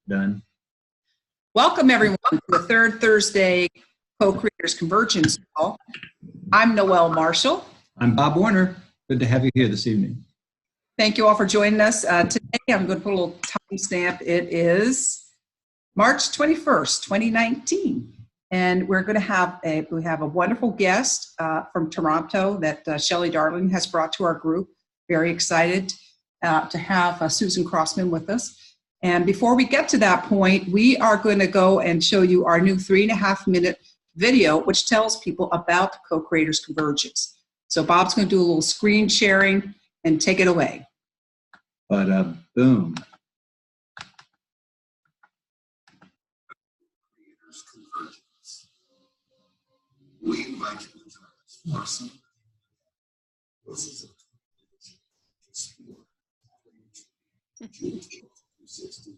Done. Welcome, everyone, to the third Thursday Co-Creators Convergence call. I'm Noel Marshall. I'm Bob Warner. Good to have you here this evening. Thank you all for joining us. Today, I'm going to put a little timestamp. It is March 21st, 2019. And we're going to have a wonderful guest from Toronto that Shelley Darling has brought to our group. Very excited to have Susan Crossman with us. And before we get to that point, we are going to go and show you our new 3.5-minute video, which tells people about the Co-Creators Convergence. So Bob's going to do a little screen sharing and take it away. Boom. Creators Convergence. We invite you to join us for some. This is a explore. 60.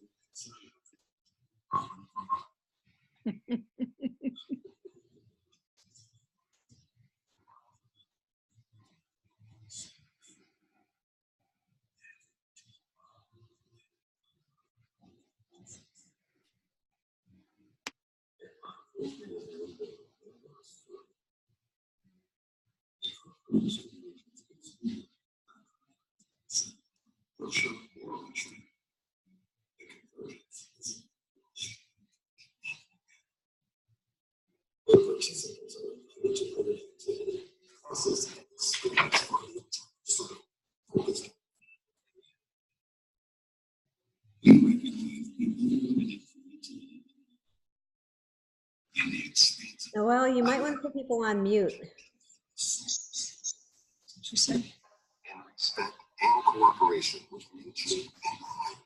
Noel, you might want to put people on mute. She said. And respect and cooperation with nature and life.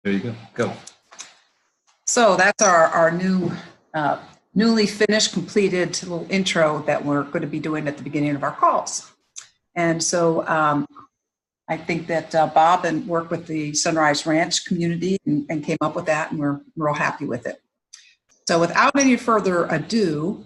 There you go. Go. So that's our new, newly finished, completed little intro that we're going to be doing at the beginning of our calls. And so I think that Bob and worked with the Sunrise Ranch community and came up with that, and we're real happy with it. So without any further ado,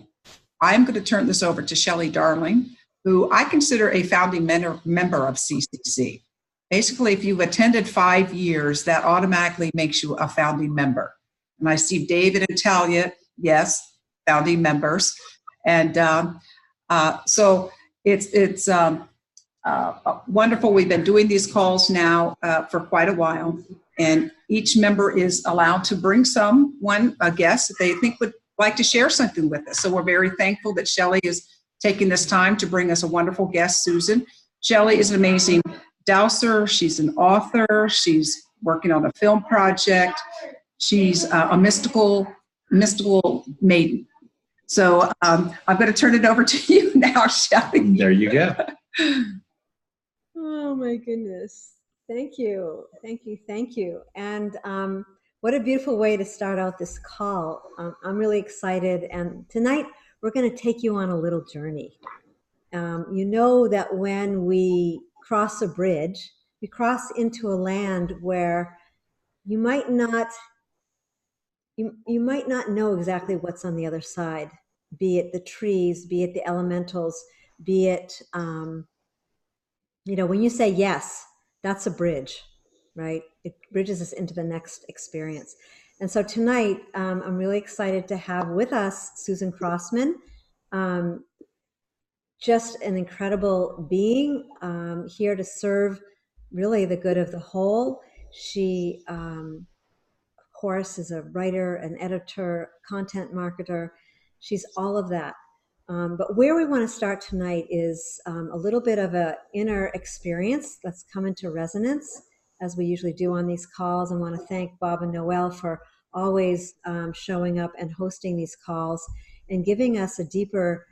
I'm going to turn this over to Shelley Darling, who I consider a founding member of CCC. Basically, if you've attended 5 years, that automatically makes you a founding member. And I see David and Talia, yes, founding members. And so it's wonderful. We've been doing these calls now for quite a while. And each member is allowed to bring a guest that they think would like to share something with us. So we're very thankful that Shelley is taking this time to bring us a wonderful guest, Susan. Shelley is an amazing dowser. She's an author. She's working on a film project. She's a mystical maiden. So I'm going to turn it over to you now, Shelley. There you go. Oh my goodness. Thank you. Thank you. Thank you. And what a beautiful way to start out this call. I'm really excited. And tonight we're going to take you on a little journey. You know that when we cross a bridge, we cross into a land where you might not know exactly what's on the other side, be it the trees, be it the elementals, be it, when you say yes, that's a bridge, right? It bridges us into the next experience. And so tonight, I'm really excited to have with us Susan Crossman, just an incredible being, here to serve really the good of the whole. She, of course, is a writer, an editor, content marketer. She's all of that. But where we want to start tonight is a little bit of an inner experience that's come into resonance, as we usually do on these calls. I want to thank Bob and Noel for always showing up and hosting these calls and giving us a deeper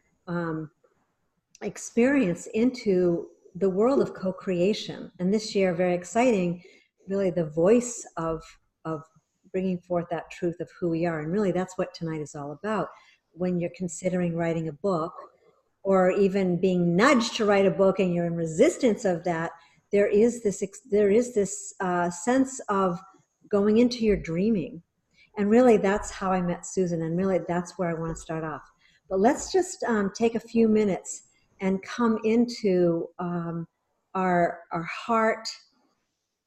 experience into the world of co-creation. And this year, very exciting, really the voice of bringing forth that truth of who we are. And really that's what tonight is all about. When you're considering writing a book, or even being nudged to write a book and you're in resistance of that, there is this sense of going into your dreaming. And really that's how I met Susan, and really that's where I want to start off. But let's just take a few minutes and come into our heart.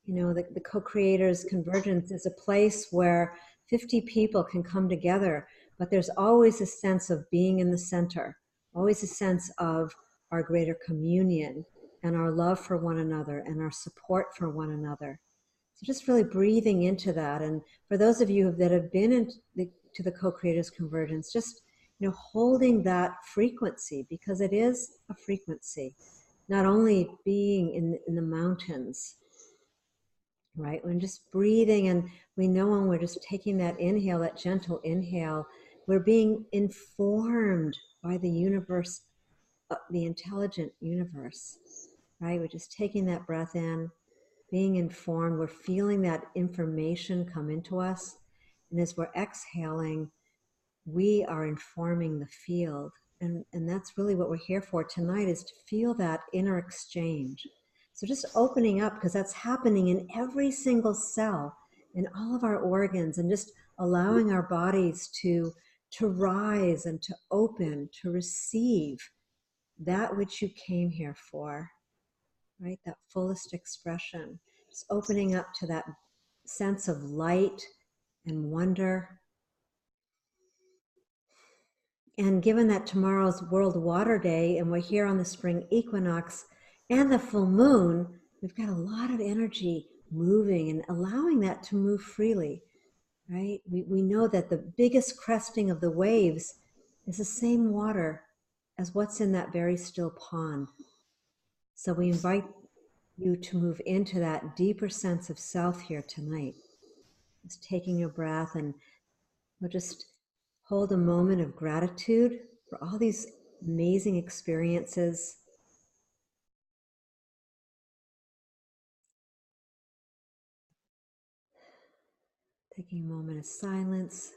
The co-creators convergence is a place where 50 people can come together, but there's always a sense of being in the center, always a sense of our greater communion and our love for one another and our support for one another. So just really breathing into that. And for those of you that have been to the co-creators convergence, just holding that frequency, because it is a frequency, not only being in the mountains, right? When just breathing, and we know when we're just taking that inhale, that gentle inhale, we're being informed by the universe, the intelligent universe, right? We're just taking that breath in, being informed. We're feeling that information come into us. And as we're exhaling, we are informing the field. And that's really what we're here for tonight, is to feel that inner exchange. So just opening up, because that's happening in every single cell, in all of our organs, and just allowing our bodies to rise and to open, to receive that which you came here for, right? That fullest expression. Just opening up to that sense of light and wonder. And given that tomorrow's World Water Day, and we're here on the spring equinox and the full moon, we've got a lot of energy moving and allowing that to move freely, right? We know that the biggest cresting of the waves is the same water as what's in that very still pond. So we invite you to move into that deeper sense of self here tonight. Just taking your breath, and we'll just hold a moment of gratitude for all these amazing experiences. Taking a moment of silence.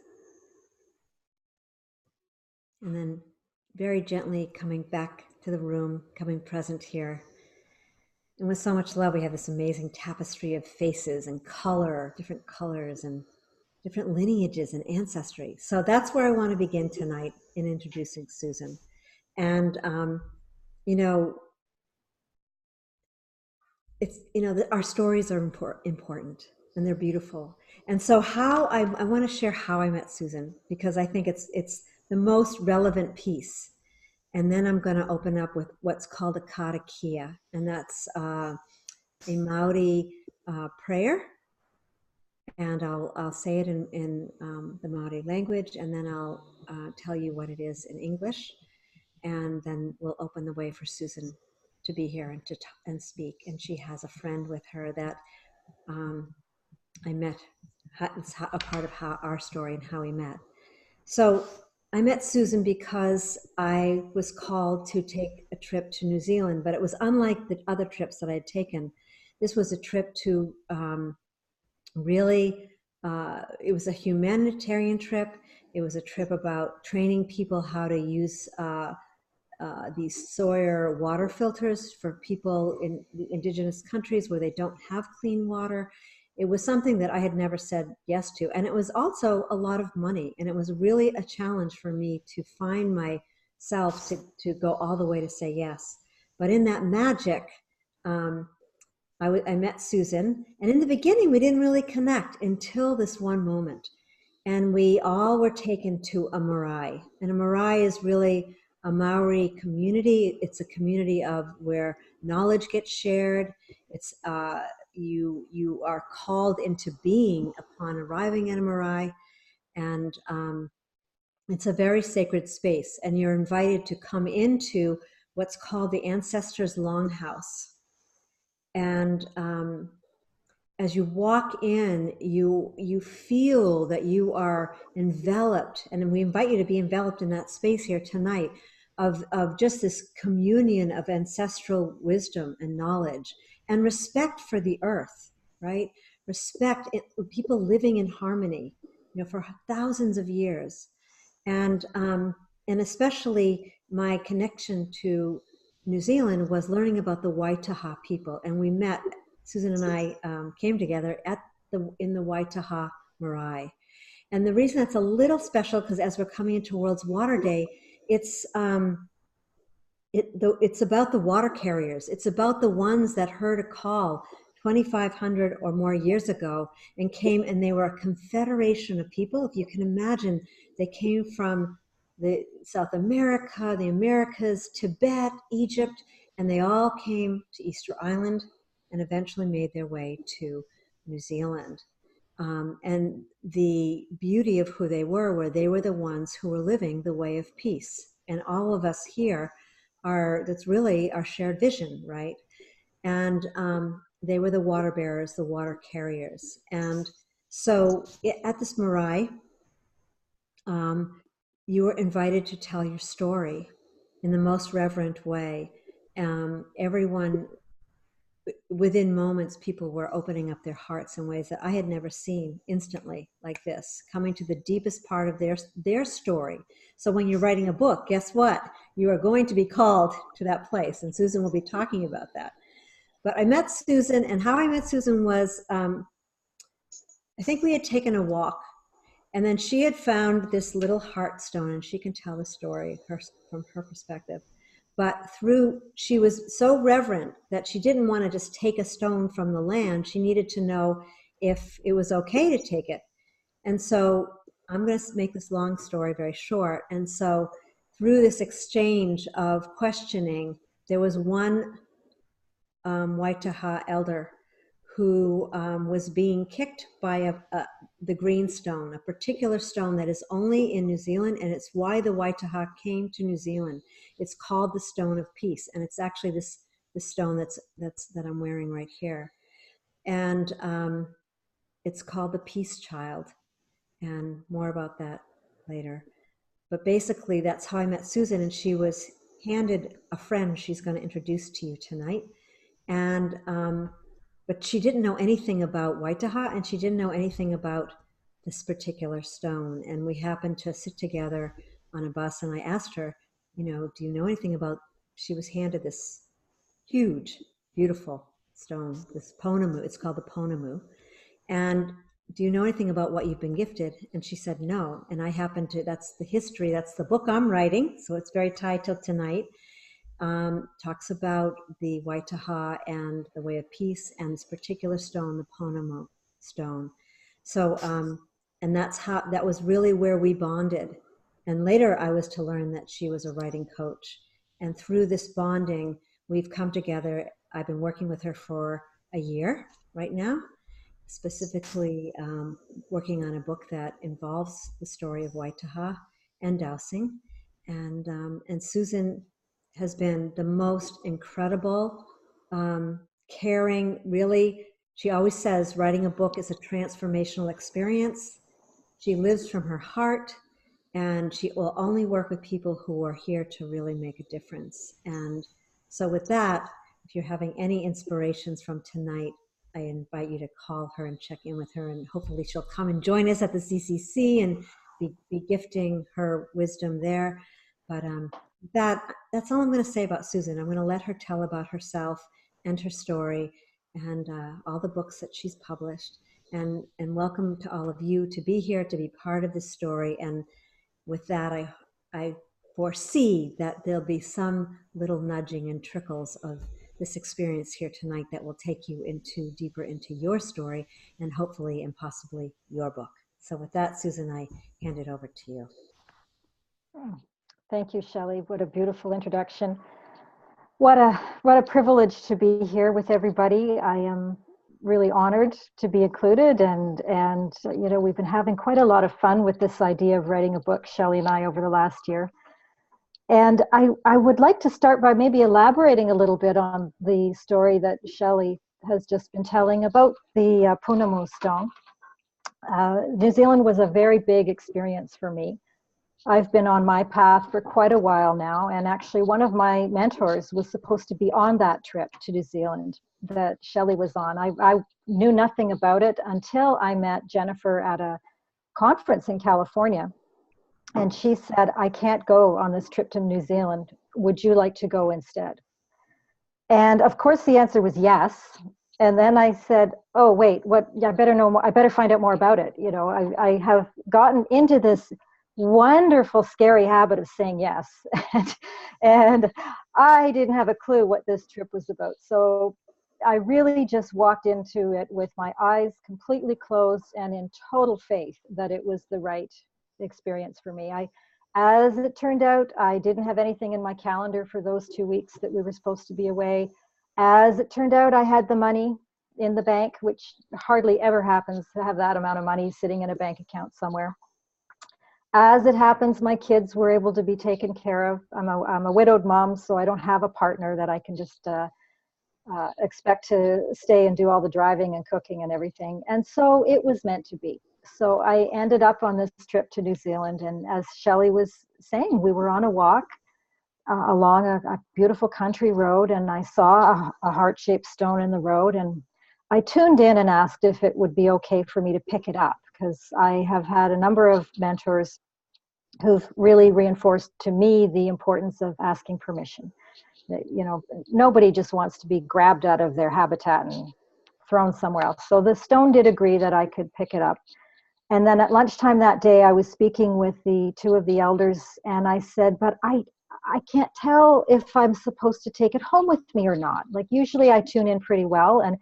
And then very gently coming back to the room, coming present here. And with so much love, we have this amazing tapestry of faces and color, different colors and different lineages and ancestry. So that's where I want to begin tonight in introducing Susan. And, our stories are important, and they're beautiful. And so I want to share how I met Susan, because I think it's the most relevant piece. And then I'm going to open up with what's called a karakia, and that's a Maori prayer And I'll say it in the Maori language, and then I'll tell you what it is in English, and then we'll open the way for Susan to be here and and speak. And she has a friend with her that I met. It's a part of our story and how we met. So I met Susan because I was called to take a trip to New Zealand, but it was unlike the other trips that I had taken. This was a trip to really, it was a humanitarian trip. It was a trip about training people how to use these Sawyer water filters for people in the indigenous countries where they don't have clean water. It was something that I had never said yes to. And it was also a lot of money. And it was really a challenge for me to find myself to go all the way to say yes. But in that magic, I met Susan. And in the beginning, we didn't really connect until this one moment. And we all were taken to a marae. And a marae is really a Maori community. It's a community of where knowledge gets shared. It's you are called into being upon arriving at a marae, and it's a very sacred space. And you're invited to come into what's called the ancestors' longhouse. And as you walk in, you feel that you are enveloped, and we invite you to be enveloped in that space here tonight of just this communion of ancestral wisdom and knowledge and respect for the earth, right? Respect people living in harmony, for thousands of years, and especially my connection to New Zealand was learning about the Waitaha people, and we met. Susan and I came together in the Waitaha Marae. And the reason that's a little special, because as we're coming into World's Water Day, it's about the water carriers. It's about the ones that heard a call 2,500 or more years ago and came, and they were a confederation of people. If you can imagine, they came from the South America, the Americas, Tibet, Egypt, and they all came to Easter Island and eventually made their way to New Zealand. And the beauty of who they were the ones who were living the way of peace. And all of us here that's really our shared vision, right? And they were the water bearers, the water carriers. And so at this marae, you were invited to tell your story in the most reverent way. Everyone, within moments, people were opening up their hearts in ways that I had never seen instantly like this, coming to the deepest part of their story. So when you're writing a book, guess what? You are going to be called to that place. And Susan will be talking about that. But I met Susan, and how I met Susan was, I think we had taken a walk, and then she had found this little heart stone, and she can tell the story from her perspective. But she was so reverent that she didn't want to just take a stone from the land. She needed to know if it was okay to take it. And so I'm going to make this long story very short. And so through this exchange of questioning, there was one Waitaha elder who was being kicked by the green stone, a particular stone that is only in New Zealand, and it's why the Waitaha came to New Zealand. It's called the Stone of Peace, and it's actually the stone that I'm wearing right here, and it's called the Peace Child, and more about that later. But basically, that's how I met Susan, and she was handed a friend she's going to introduce to you tonight, and but she didn't know anything about Waitaha, and she didn't know anything about this particular stone. And we happened to sit together on a bus, and I asked her, do you know anything about, she was handed this huge, beautiful stone, this ponamu, it's called the ponamu. And do you know anything about what you've been gifted? And she said, no. And I happened to, that's the history, that's the book I'm writing. So it's very tied till tonight. Talks about the Waitaha and the way of peace and this particular stone, the Ponamu stone. So, and that was really where we bonded. And later I was to learn that she was a writing coach. And through this bonding, we've come together. I've been working with her for a year right now. specifically working on a book that involves the story of Waitaha and dowsing. And Susan has been the most incredible, caring, really. She always says writing a book is a transformational experience. She lives from her heart, and she will only work with people who are here to really make a difference. And so with that, if you're having any inspirations from tonight, I invite you to call her and check in with her, and hopefully she'll come and join us at the CCC and be gifting her wisdom there. But that's all I'm going to say about Susan. I'm going to let her tell about herself and her story and all the books that she's published. And welcome to all of you to be here, to be part of this story. And with that, I foresee that there'll be some little nudging and trickles of this experience here tonight that will take you deeper into your story and hopefully and possibly your book. So with that, Susan, I hand it over to you. Thank you, Shelley. What a beautiful introduction. What a privilege to be here with everybody. I am really honored to be included, and you know, we've been having quite a lot of fun with this idea of writing a book, Shelley and I, over the last year. And I would like to start by maybe elaborating a little bit on the story that Shelley has just been telling about the Pounamu stone. New Zealand was a very big experience for me. I've been on my path for quite a while now, and actually one of my mentors was supposed to be on that trip to New Zealand that Shelley was on. I knew nothing about it until I met Jennifer at a conference in California. And she said, I can't go on this trip to New Zealand. Would you like to go instead? And of course the answer was yes. And then I said, oh, wait, what? I better know more. I better find out more about it. You know, I have gotten into this wonderful, scary habit of saying yes. And I didn't have a clue what this trip was about. So I really just walked into it with my eyes completely closed and in total faith that it was the right experience for me. As it turned out, I didn't have anything in my calendar for those 2 weeks that we were supposed to be away. As it turned out, I had the money in the bank, which hardly ever happens to have that amount of money sitting in a bank account somewhere. As it happens, my kids were able to be taken care of. I'm a widowed mom, so I don't have a partner that I can just expect to stay and do all the driving and cooking and everything. And so it was meant to be. So I ended up on this trip to New Zealand. And as Shelley was saying, we were on a walk along a beautiful country road, and I saw a heart-shaped stone in the road. And I tuned in and asked if it would be okay for me to pick it up, because I have had a number of mentors who've really reinforced to me the importance of asking permission. That, you know, nobody just wants to be grabbed out of their habitat and thrown somewhere else. So the stone did agree that I could pick it up. And then at lunchtime that day, I was speaking with the two of the elders, and I said, but I can't tell if I'm supposed to take it home with me or not. Like, usually I tune in pretty well, and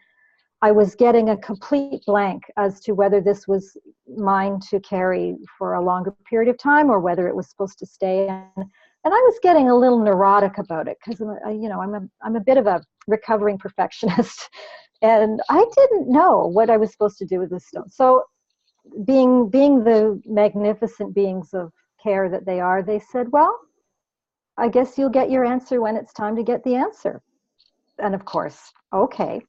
I was getting a complete blank as to whether this was mine to carry for a longer period of time or whether it was supposed to stay. And I was getting a little neurotic about it, because I'm a bit of a recovering perfectionist, and I didn't know what I was supposed to do with this stone. So being the magnificent beings of care that they are, they said, well, I guess you'll get your answer when it's time to get the answer. And of course, okay.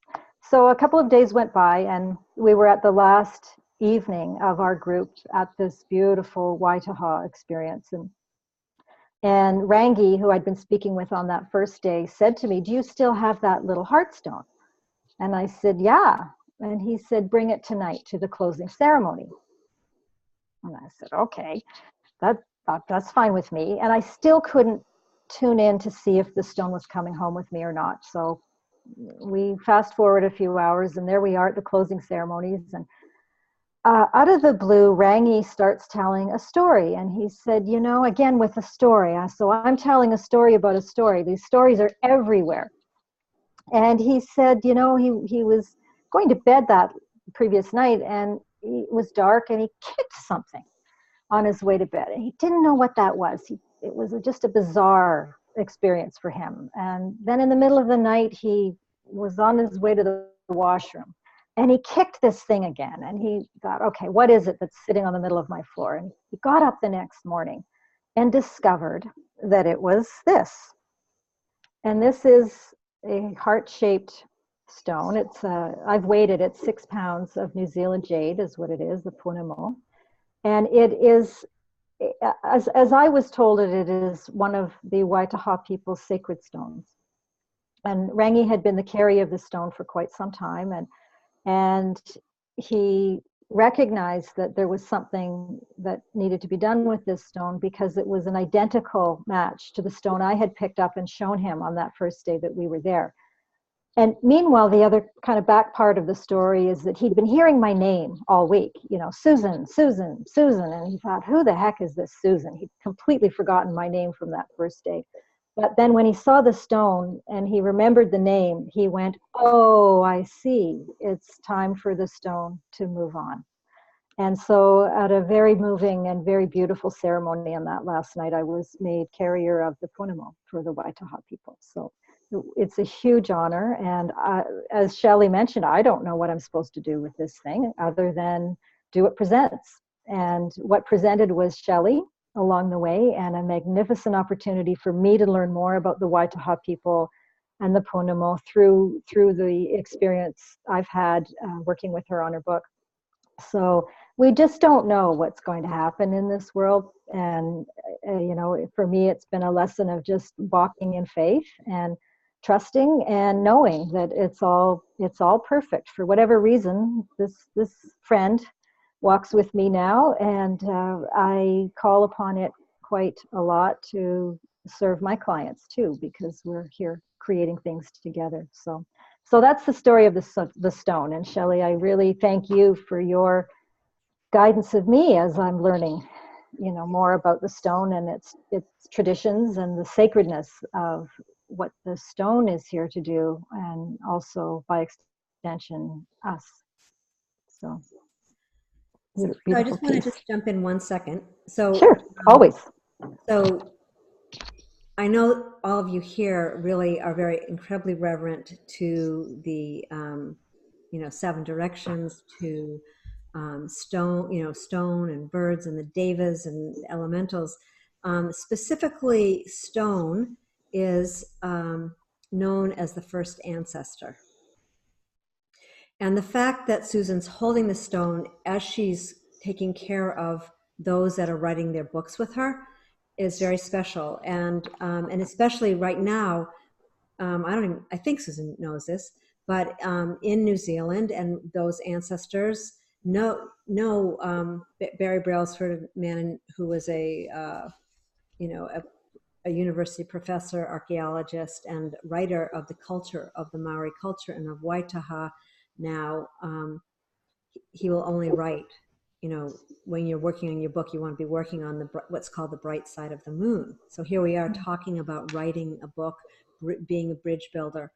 So a couple of days went by, and we were at the last evening of our group at this beautiful Waitaha experience. And Rangi, who I'd been speaking with on that first day, said to me, do you still have that little heartstone? And I said, yeah. And he said, bring it tonight to the closing ceremony. And I said, okay, that's fine with me. And I still couldn't tune in to see if the stone was coming home with me or not. So we fast forward a few hours, and there we are at the closing ceremonies. And out of the blue, Rangi starts telling a story. And he said, you know, again with a story. So I'm telling a story about a story. These stories are everywhere. And he said, you know, he was going to bed that previous night, and it was dark, and he kicked something on his way to bed. And he didn't know what that was. It was just a bizarre experience for him. And then in the middle of the night, he was on his way to the washroom. And he kicked this thing again. And he thought, okay, what is it that's sitting on the middle of my floor? And he got up the next morning and discovered that it was this. And this is a heart-shaped stone. It's I've weighed it. It's 6 pounds of New Zealand jade is what it is, the punamo. And it is, as I was told it is one of the Waitaha people's sacred stones. And Rangi had been the carrier of the stone for quite some time, and he recognized that there was something that needed to be done with this stone because it was an identical match to the stone I had picked up and shown him on that first day that we were there. And meanwhile, the other kind of back part of the story is that he'd been hearing my name all week, you know, Susan, Susan, Susan. And he thought, who the heck is this Susan? He'd completely forgotten my name from that first day. But then when he saw the stone and he remembered the name, he went, oh, I see. It's time for the stone to move on. And so at a very moving and very beautiful ceremony on that last night, I was made carrier of the punamo for the Waitaha people. So it's a huge honor. And as Shelley mentioned, I don't know what I'm supposed to do with this thing other than do what presents. And what presented was Shelley along the way, and a magnificent opportunity for me to learn more about the Waitaha people and the punamo through the experience I've had working with her on her book. So we just don't know what's going to happen in this world. And, you know, for me, it's been a lesson of just walking in faith and trusting and knowing that it's all perfect. For whatever reason, this friend walks with me now, and I call upon it quite a lot to serve my clients too, because we're here creating things together. So that's the story of the stone. And Shelley, I really thank you for your guidance of me as I'm learning, you know, more about the stone and its traditions and the sacredness of what the stone is here to do, and also by extension us. So I just want to just jump in 1 second. So sure, always. So I know all of you here really are very incredibly reverent to the, 7 directions, to stone and birds and the devas and elementals. Specifically, stone is known as the first ancestor. And the fact that Susan's holding the stone as she's taking care of those that are writing their books with her is very special. And especially right now, I think Susan knows this, but in New Zealand, and those ancestors know Barry Brailsford, a man who was a university professor, archaeologist, and writer of the culture of the Maori culture and of Waitaha. Now, he will only write, when you're working on your book, you want to be working on what's called the bright side of the moon. So here we are talking about writing a book, being a bridge builder.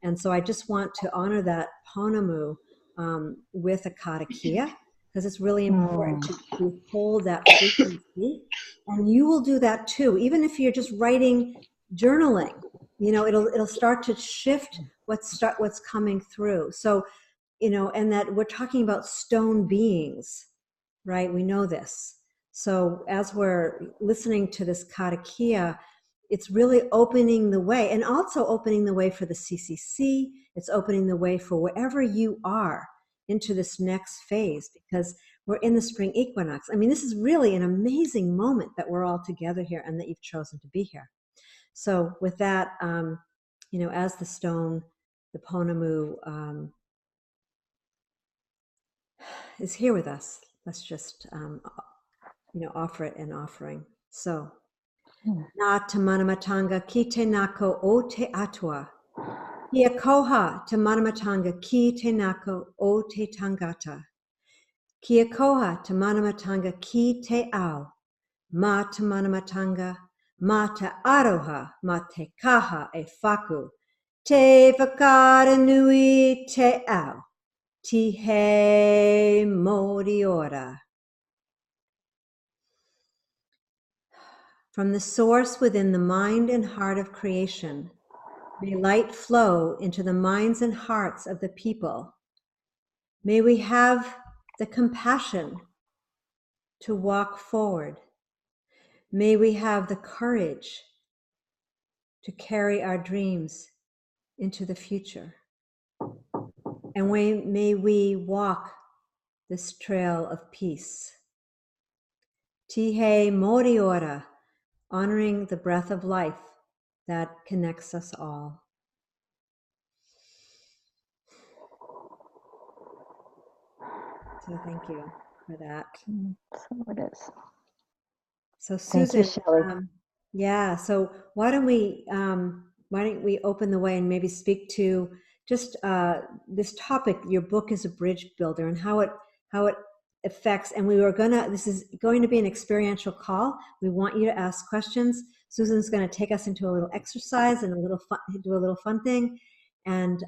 And so I just want to honor that ponamu with a karakia, because it's really important to hold that frequency. And you will do that too, even if you're just writing, journaling, it'll start to shift what's coming through. So, and that we're talking about stone beings, right? We know this. So as we're listening to this karakia, it's really opening the way, and also opening the way for the CCC. It's opening the way for wherever you are into this next phase, because we're in the spring equinox. I mean, this is really an amazing moment that we're all together here and that you've chosen to be here. So with that, as the stone, the ponamu is here with us. Let's just, offer it an offering. So, Nā te manamatanga ki te nako o te atua. Kia koha te manamatanga ki te nako o te tangata. Kia koha te manamatanga ki te ao. Mā te manamatanga, mā te aroha, mā te kaha e whaku. Te whakara nui te ao. Ti he mori ora. From the source within the mind and heart of creation, may light flow into the minds and hearts of the people May we have the compassion to walk forward. May we have the courage to carry our dreams into the future. And may we walk this trail of peace. Tihe mori ora, honoring the breath of life that connects us all. So thank you for that. So it is. So Thank you, Susan, Shelley. yeah. So why don't we open the way and maybe speak to just this topic? Your book is a bridge builder, and how it affects. And this is going to be an experiential call. We want you to ask questions. Susan's going to take us into a little exercise and do a little fun thing, and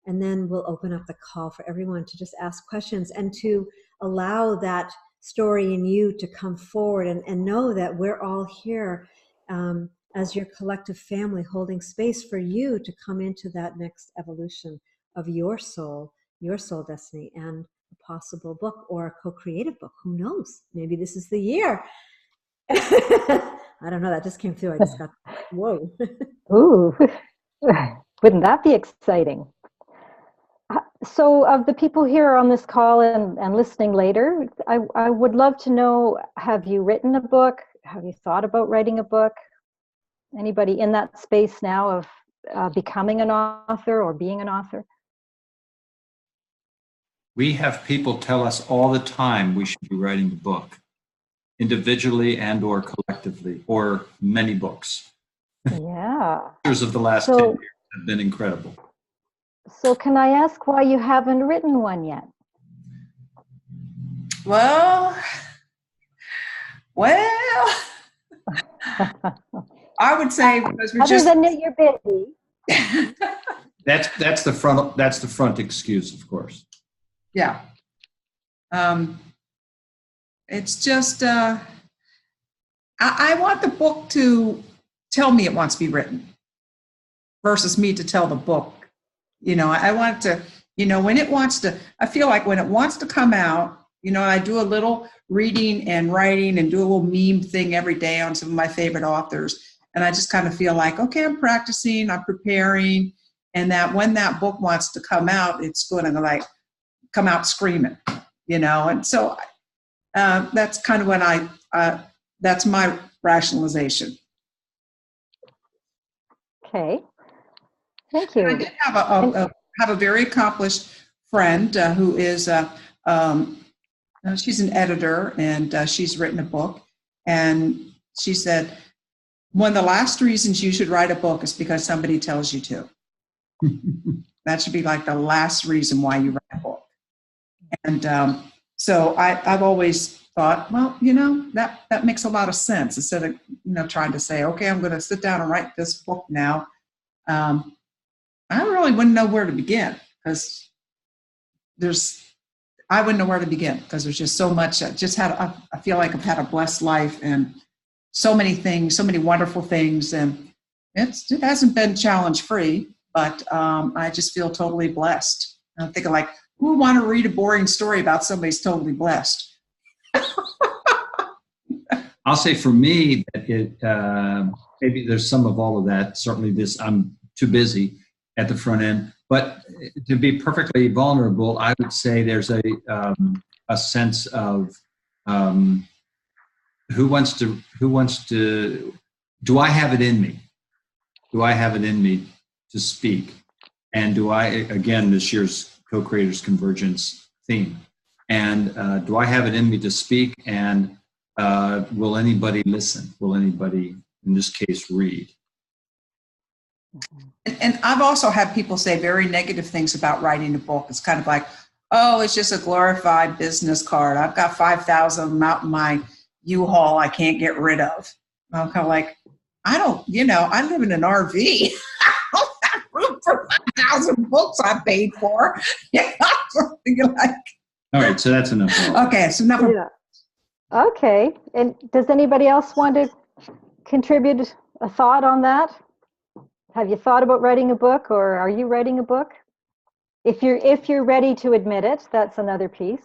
then we'll open up the call for everyone to just ask questions and to allow that story in you to come forward, and know that we're all here as your collective family, holding space for you to come into that next evolution of your soul destiny, and a possible book or a co-creative book. Who knows? Maybe this is the year. I don't know. That just came through. I just got, whoa. Ooh, wouldn't that be exciting? So of the people here on this call and listening later, I would love to know, have you written a book? Have you thought about writing a book? Anybody in that space now of becoming an author or being an author? We have people tell us all the time we should be writing a book, individually and or collectively, or many books. Yeah. Years of the last 10 years have been incredible. So can I ask why you haven't written one yet? Well, I would say because we're Other than that you're busy. That's the front excuse, of course. Yeah. It's just I want the book to tell me it wants to be written versus me to tell the book. I want to, when it wants to, I feel like when it wants to come out, I do a little reading and writing and do a little meme thing every day on some of my favorite authors. And I just kind of feel like, okay, I'm practicing, I'm preparing, and that when that book wants to come out, it's going to come out screaming, and so that's kind of when that's my rationalization. Okay. Thank you. I did have a very accomplished friend who is she's an editor, and she's written a book, and she said one of the last reasons you should write a book is because somebody tells you to. That should be like the last reason why you write a book. And so I've always thought, well, that makes a lot of sense. Instead of trying to say, okay, I'm going to sit down and write this book now. I really wouldn't know where to begin because I wouldn't know where to begin because there's just so much. I feel like I've had a blessed life and so many things, so many wonderful things, and it hasn't been challenge free, but I just feel totally blessed. I'm thinking like, who would want to read a boring story about somebody's totally blessed? I'll say for me that maybe there's some of all of that. Certainly I'm too busy at the front end. But to be perfectly vulnerable, I would say there's a sense of who wants to, do I have it in me? Do I have it in me to speak? And do I, again, this year's Co-Creators Convergence theme, and do I have it in me to speak? And will anybody listen? Will anybody, in this case, read? And I've also had people say very negative things about writing a book. It's kind of like, oh, it's just a glorified business card. I've got 5,000 of them out in my U-Haul I can't get rid of. I'm kind of like, I live in an RV. I don't have room for 5,000 books I paid for. All right, so that's enough. Okay, so enough. Yeah. Okay. And does anybody else want to contribute a thought on that? Have you thought about writing a book, or are you writing a book? If you're ready to admit it, that's another piece.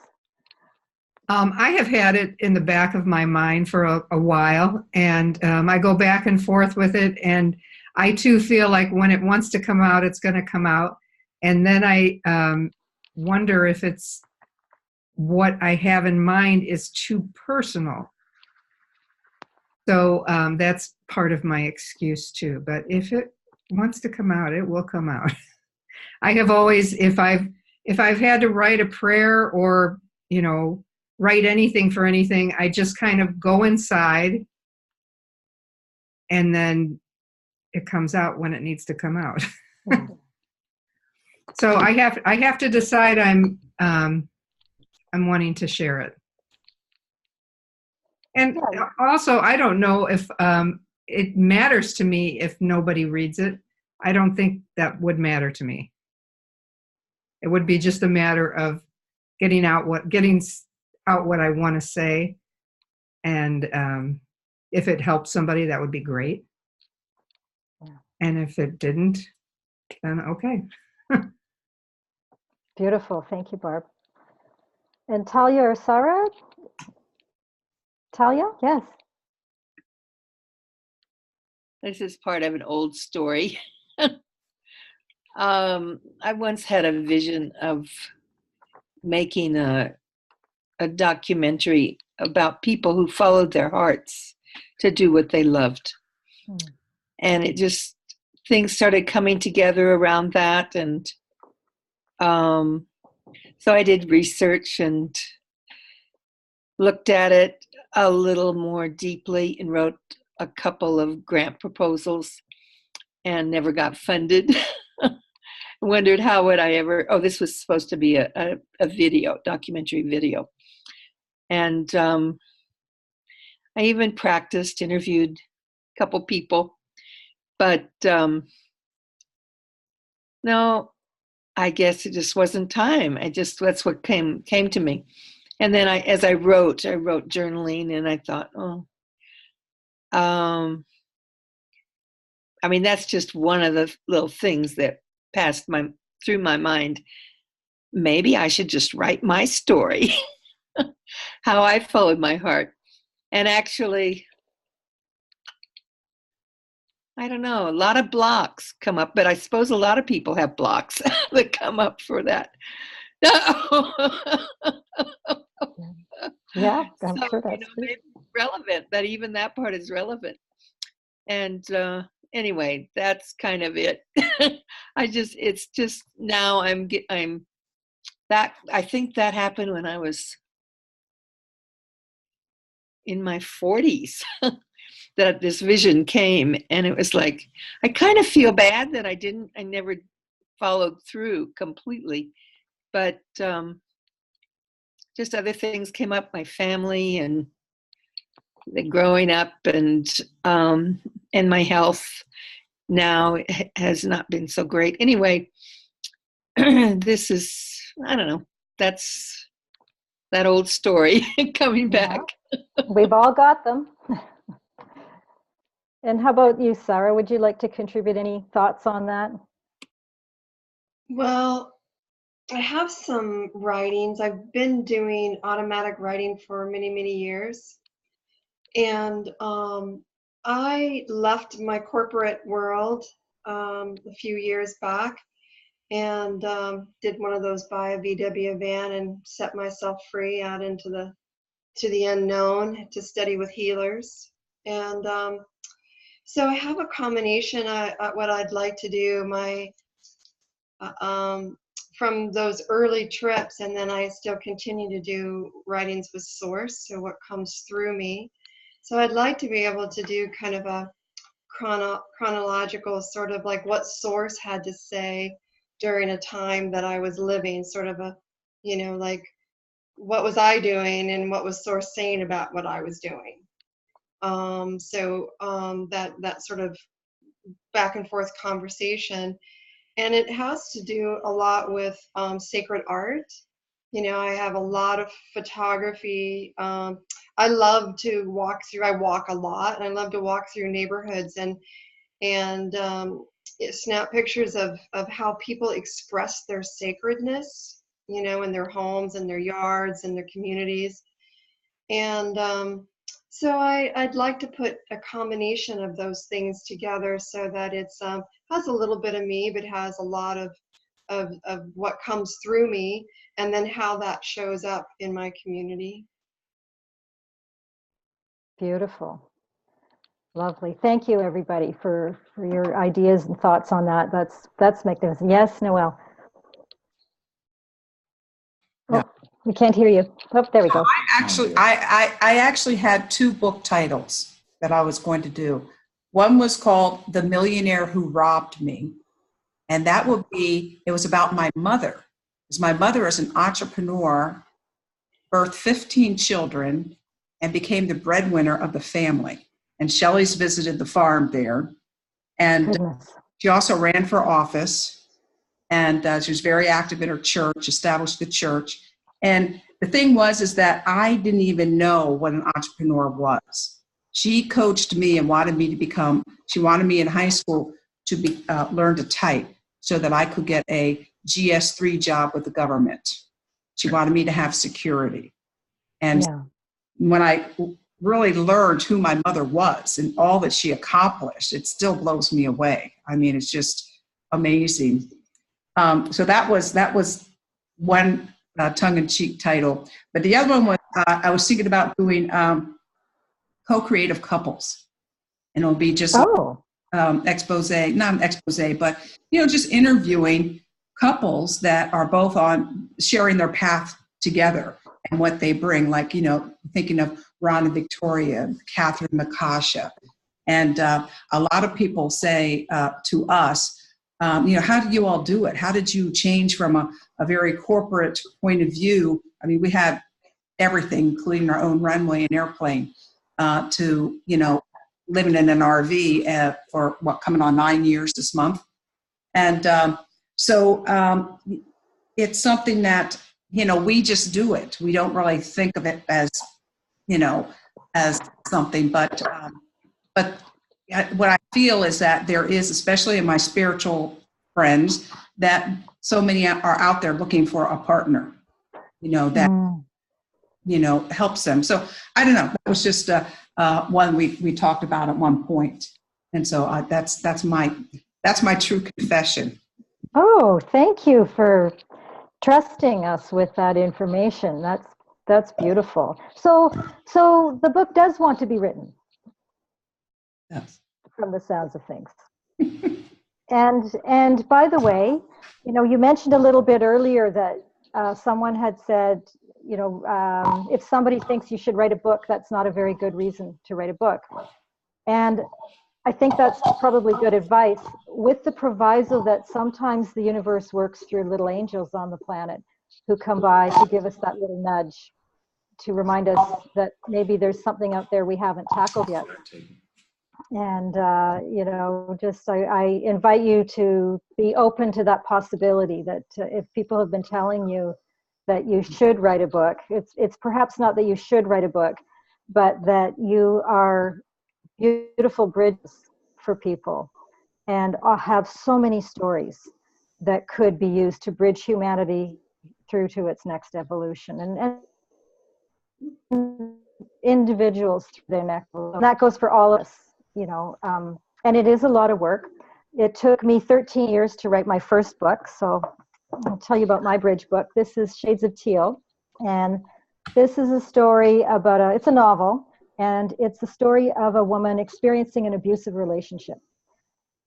I have had it in the back of my mind for a while, and I go back and forth with it, and I too feel like when it wants to come out, it's going to come out. And then I wonder if it's what I have in mind is too personal. So that's part of my excuse too. But if it wants to come out, it will come out. I have always, if I've had to write a prayer or, write anything for anything, I just kind of go inside and then it comes out when it needs to come out. So I have to decide I'm wanting to share it. And also, I don't know if it matters to me if nobody reads it. I don't think that would matter to me. It would be just a matter of getting out what I want to say. And if it helped somebody, that would be great. Yeah. And if it didn't, then okay. Beautiful. Thank you, Barb. And Talia or Sarah? Talia? Yes. This is part of an old story. I once had a vision of making a documentary about people who followed their hearts to do what they loved. And it just, things started coming together around that. And so I did research and looked at it a little more deeply and wrote a couple of grant proposals and never got funded. Wondered how would I ever, this was supposed to be a video, documentary video. And I even practiced, interviewed a couple people, but no, I guess it just wasn't time. That's what came to me. And then as I wrote journaling, and I thought, that's just one of the little things that passed through my mind. Maybe I should just write my story, how I followed my heart. And actually, I don't know, a lot of blocks come up, but I suppose a lot of people have blocks that come up for that. Yeah, I'm sure that's maybe it's relevant, that even that part is relevant. And anyway, that's kind of it. It's just now I think that happened when I was in my 40s that this vision came, and it was like, I kind of feel bad that I never followed through completely, but just other things came up, my family and the growing up, and my health now has not been so great. Anyway, this is, I don't know, that's that old story coming back. We've all got them. And how about you, Sarah? Would you like to contribute any thoughts on that? Well, I have some writings. I've been doing automatic writing for many, many years. And I left my corporate world a few years back and did one of those buy a VW van and set myself free out into the unknown to study with healers. And so I have a combination of what I'd like to do, from those early trips, and then I still continue to do writings with source, so what comes through me. So I'd like to be able to do kind of a chronological, sort of like what source had to say during a time that I was living, sort of a, like what was I doing and what was source saying about what I was doing. That sort of back and forth conversation. And it has to do a lot with sacred art. I have a lot of photography. I love to I walk a lot, and I love to walk through neighborhoods and snap pictures of how people express their sacredness, you know, in their homes and their yards and their communities. And so I'd like to put a combination of those things together so that it's has a little bit of me, but has a lot of what comes through me, and then how that shows up in my community. Beautiful. Lovely. Thank you, everybody, for your ideas and thoughts on that. That's magnificent. Yes, Noel. Yeah. Oh, we can't hear you. Oh, there we go. I actually had two book titles that I was going to do. One was called The Millionaire Who Robbed Me. And that would be, it was about my mother. Because my mother is an entrepreneur, birthed 15 children, and became the breadwinner of the family. And Shelley's visited the farm there. And Goodness. she also ran for office. And she was very active in her church, established the church. And the thing was, is that I didn't even know what an entrepreneur was. She coached me and wanted me to become, she wanted me in high school to be, learn to type so that I could get a GS3 job with the government. She wanted me to have security. And Yeah. when I really learned who my mother was and all that she accomplished, it still blows me away. I mean, it's just amazing. So that was one tongue-in-cheek title. But the other one was, I was thinking about doing co-creative couples. And it'll be just expose, not an expose, but, you know, just interviewing couples that are both on sharing their path together and what they bring, like, you know, thinking of Ron and Victoria, Catherine Makasha. And a lot of people say to us, you know, how did you all do it? How did you change from a very corporate point of view? I mean, we had everything, including our own runway and airplane, to, you know, living in an RV for coming on 9 years this month. And so it's something that, you know, we just do it. We don't really think of it as, you know, as something, but what I feel is that there is, especially in my spiritual friends, that so many are out there looking for a partner, you know, that, you know, helps them. So I don't know. That was just one we talked about at one point. And so that's my true confession. Oh, thank you for trusting us with that information. That's beautiful. So the book does want to be written. Yes. From the sounds of things. And by the way, you know, you mentioned a little bit earlier that someone had said, you know, if somebody thinks you should write a book, that's not a very good reason to write a book. And I think that's probably good advice, with the proviso that sometimes the universe works through little angels on the planet who come by to give us that little nudge, to remind us that maybe there's something out there we haven't tackled yet. And, you know, just I invite you to be open to that possibility that if people have been telling you that you should write a book, it's perhaps not that you should write a book, but that you are beautiful bridges for people and have so many stories that could be used to bridge humanity through to its next evolution, and individuals through their next evolution. That goes for all of us, you know, and it is a lot of work. It took me 13 years to write my first book, so I'll tell you about my bridge book. This is Shades of Teal, and this is a story about it's a novel, and it's the story of a woman experiencing an abusive relationship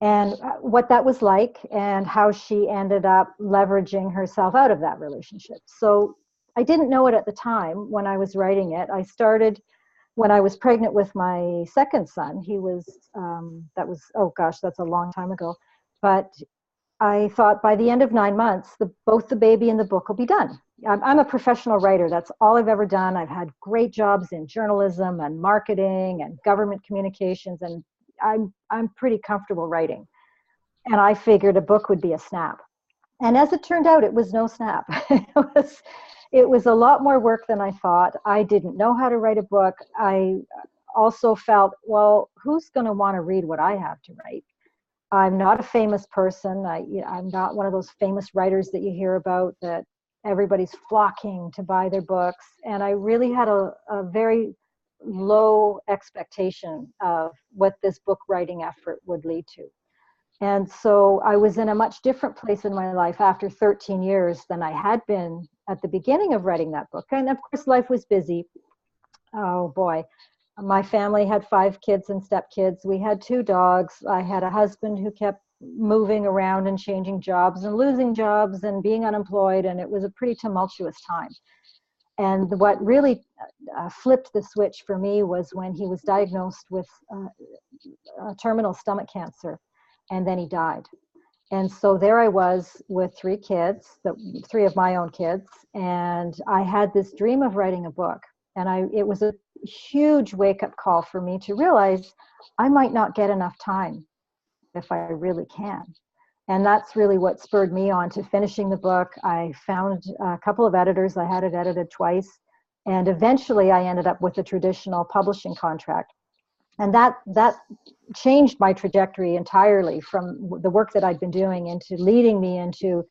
and what that was like and how she ended up leveraging herself out of that relationship. So I didn't know it at the time when I was writing it. I started when I was pregnant with my second son. He was, that was, oh gosh, that's a long time ago. But I thought by the end of 9 months, both the baby and the book will be done. I'm a professional writer. That's all I've ever done. I've had great jobs in journalism and marketing and government communications, and I'm pretty comfortable writing. And I figured a book would be a snap. And as it turned out, it was no snap. It was a lot more work than I thought. I didn't know how to write a book. I also felt, well, who's going to want to read what I have to write? I'm not a famous person. I'm not one of those famous writers that you hear about that everybody's flocking to buy their books. And I really had a very low expectation of what this book writing effort would lead to. And so I was in a much different place in my life after 13 years than I had been at the beginning of writing that book. And of course, life was busy. Oh boy. My family had 5 kids and stepkids. We had 2 dogs. I had a husband who kept moving around and changing jobs and losing jobs and being unemployed. And it was a pretty tumultuous time. And what really flipped the switch for me was when he was diagnosed with terminal stomach cancer, and then he died. And so there I was with 3 kids, 3 of my own kids, and I had this dream of writing a book. And it was a huge wake-up call for me to realize I might not get enough time if I really can. And that's really what spurred me on to finishing the book. I found a couple of editors. I had it edited twice. And eventually I ended up with a traditional publishing contract. And that changed my trajectory entirely from the work that I'd been doing into leading me into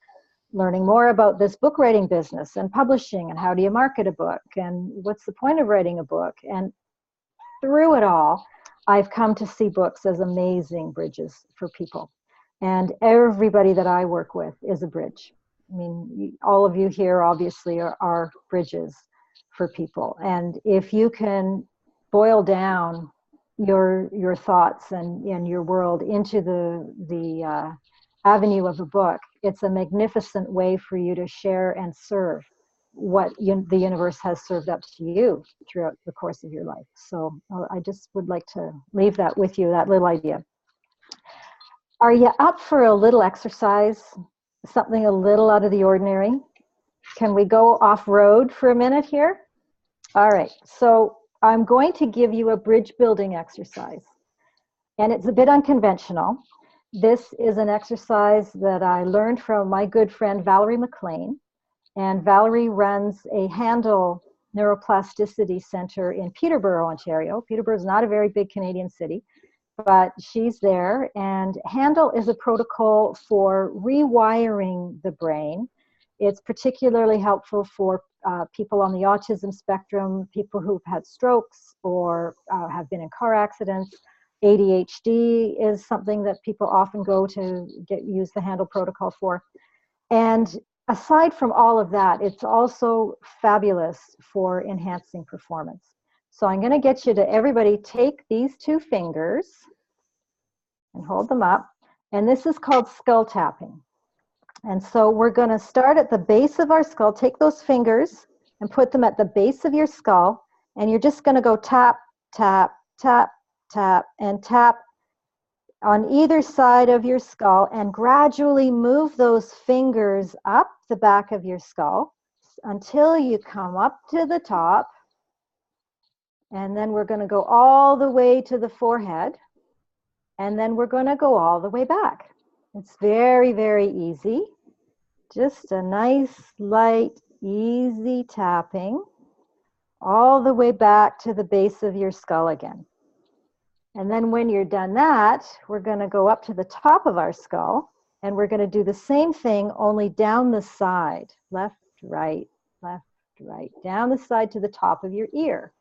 learning more about this book writing business and publishing and how do you market a book and what's the point of writing a book. And through it all, I've come to see books as amazing bridges for people. And everybody that I work with is a bridge. I mean, all of you here obviously are bridges for people. And if you can boil down your thoughts and your world into the avenue of a book, it's a magnificent way for you to share and serve what the universe has served up to you throughout the course of your life. So I just would like to leave that with you, that little idea. Are you up for a little exercise, something a little out of the ordinary? Can we go off-road for a minute here? All right, so I'm going to give you a bridge building exercise, and it's a bit unconventional. This is an exercise that I learned from my good friend Valerie McLean, and Valerie runs a Handel Neuroplasticity Center in Peterborough, Ontario. Peterborough is not a very big Canadian city, but she's there, and Handel is a protocol for rewiring the brain. It's particularly helpful for people on the autism spectrum, people who've had strokes or have been in car accidents. ADHD is something that people often go to use the Handel protocol for. And aside from all of that, it's also fabulous for enhancing performance. So I'm going to get you to everybody take these 2 fingers and hold them up. And this is called skull tapping. And so we're going to start at the base of our skull. Take those fingers and put them at the base of your skull. And you're just going to go tap, tap, tap, tap, and tap on either side of your skull, and gradually move those fingers up the back of your skull until you come up to the top. And then we're going to go all the way to the forehead. And then we're going to go all the way back. It's very, very easy. Just a nice, light, easy tapping all the way back to the base of your skull again. And then when you're done that, we're going to go up to the top of our skull, and we're going to do the same thing, only down the side. Left, right, down the side to the top of your ear.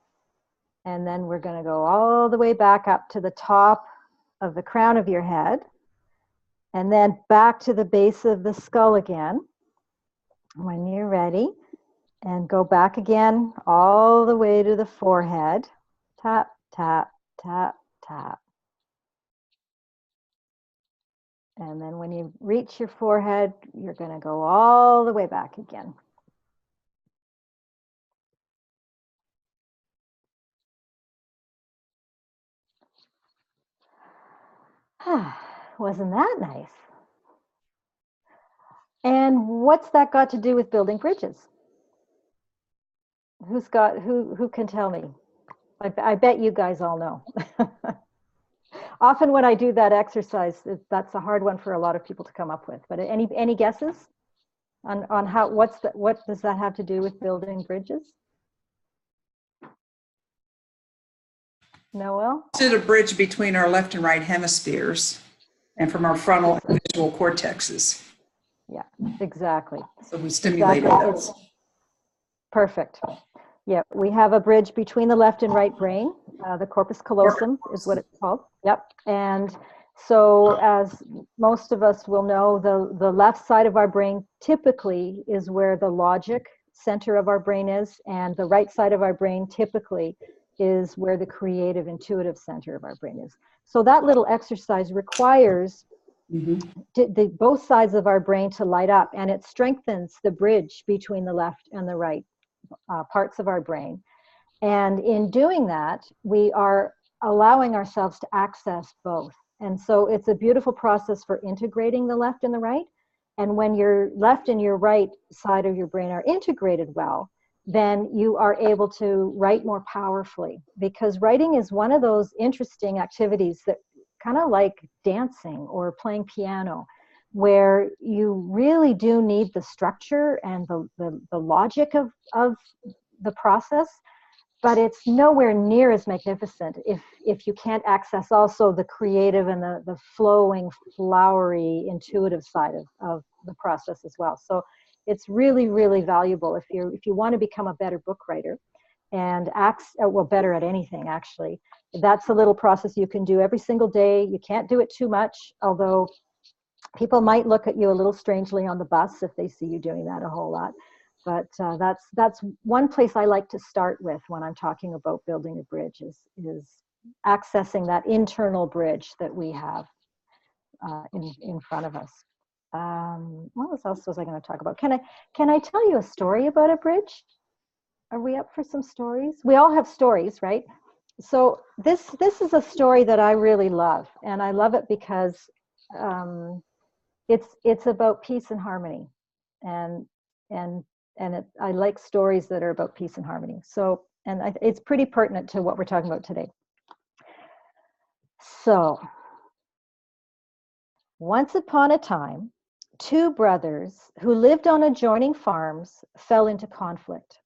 And then we're going to go all the way back up to the top of the crown of your head, and then back to the base of the skull again when you're ready, and go back again all the way to the forehead. Tap, tap, tap, tap. And then when you reach your forehead, you're going to go all the way back again. Wasn't that nice? And what's that got to do with building bridges? Who can tell me? I bet you guys all know. Often when I do that exercise, that's a hard one for a lot of people to come up with. But any guesses on how what does that have to do with building bridges? Noel? Is it a bridge between our left and right hemispheres? and from our frontal and visual cortexes. Yeah, exactly. So we stimulated Exactly. those. Perfect. Yeah, we have a bridge between the left and right brain. The corpus callosum is what it's called. Yep. And so, as most of us will know, the left side of our brain typically is where the logic center of our brain is, and the right side of our brain typically is where the creative, intuitive center of our brain is. So that little exercise requires both sides of our brain to light up, and it strengthens the bridge between the left and the right parts of our brain. And in doing that, we are allowing ourselves to access both. And so it's a beautiful process for integrating the left and the right. And when your left and your right side of your brain are integrated well, then you are able to write more powerfully, because writing is one of those interesting activities that kind of like dancing or playing piano, where you really do need the structure and the logic of the process, but it's nowhere near as magnificent if you can't access also the creative and the flowing, flowery, intuitive side of the process as well. So it's really, really valuable if you want to become a better book writer and better at anything, actually. That's a little process you can do every single day. You can't do it too much, although people might look at you a little strangely on the bus if they see you doing that a whole lot. But that's one place I like to start with when I'm talking about building a bridge is accessing that internal bridge that we have in front of us. What else was I going to talk about? Can I tell you a story about a bridge? Are we up for some stories? We all have stories, right? So this is a story that I really love, and I love it because it's about peace and harmony, and I like stories that are about peace and harmony. So, and it's pretty pertinent to what we're talking about today. So, once upon a time, two brothers who lived on adjoining farms fell into conflict.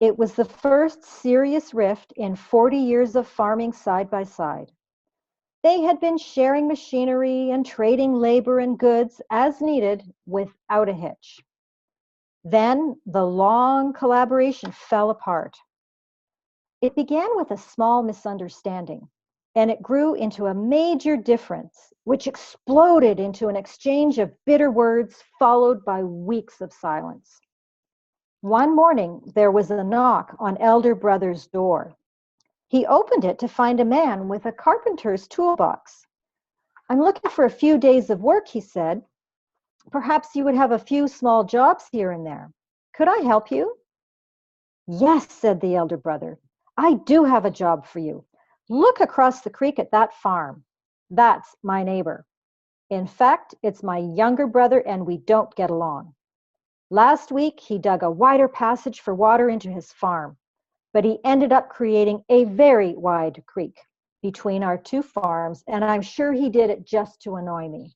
It was the first serious rift in 40 years of farming side by side. They had been sharing machinery and trading labor and goods as needed without a hitch. Then the long collaboration fell apart. It began with a small misunderstanding, and it grew into a major difference, which exploded into an exchange of bitter words followed by weeks of silence. One morning, there was a knock on elder brother's door. He opened it to find a man with a carpenter's toolbox. "I'm looking for a few days of work," he said. "Perhaps you would have a few small jobs here and there. Could I help you?" "Yes," said the elder brother. "I do have a job for you. Look across the creek at that farm. That's my neighbor. In fact, it's my younger brother, and we don't get along. Last week, he dug a wider passage for water into his farm, but he ended up creating a very wide creek between our two farms, and I'm sure he did it just to annoy me.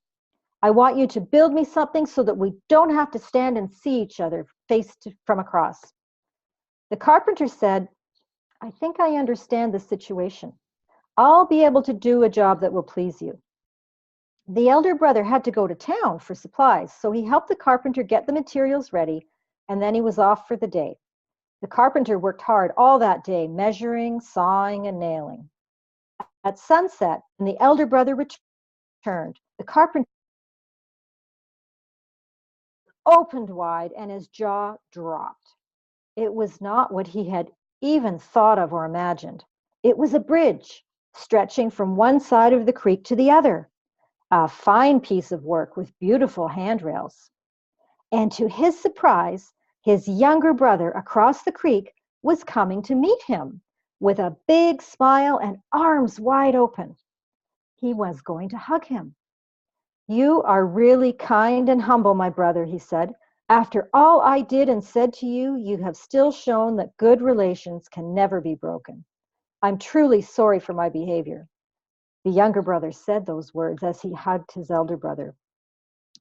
I want you to build me something so that we don't have to stand and see each other from across." The carpenter said, "I think I understand the situation. I'll be able to do a job that will please you." The elder brother had to go to town for supplies, so he helped the carpenter get the materials ready, and then he was off for the day. The carpenter worked hard all that day, measuring, sawing, and nailing. At sunset, when the elder brother returned, the carpenter opened wide and his jaw dropped. It was not what he had even thought of or imagined. It was a bridge stretching from one side of the creek to the other. A fine piece of work with beautiful handrails. And to his surprise, his younger brother across the creek was coming to meet him with a big smile and arms wide open. He was going to hug him. "You are really kind and humble, my brother," he said. "After all I did and said to you, you have still shown that good relations can never be broken. I'm truly sorry for my behavior." The younger brother said those words as he hugged his elder brother.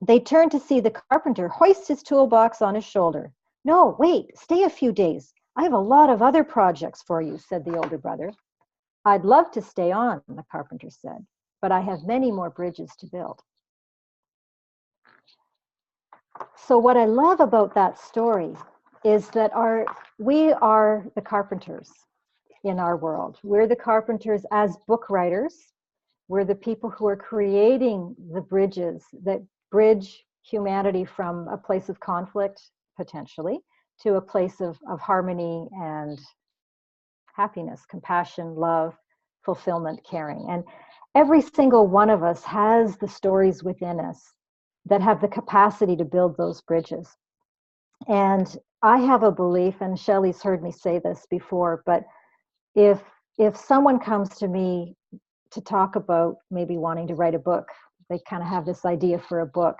They turned to see the carpenter hoist his toolbox on his shoulder. "No, wait, stay a few days. I have a lot of other projects for you," said the older brother. "I'd love to stay on," the carpenter said. but I have many more bridges to build. So what I love about that story is that we are the carpenters in our world. We're the carpenters as book writers. We're the people who are creating the bridges that bridge humanity from a place of conflict, potentially, to a place of harmony and happiness, compassion, love, fulfillment, caring. And every single one of us has the stories within us that have the capacity to build those bridges. And I have a belief, and Shelley's heard me say this before, but if someone comes to me to talk about maybe wanting to write a book, they kind of have this idea for a book.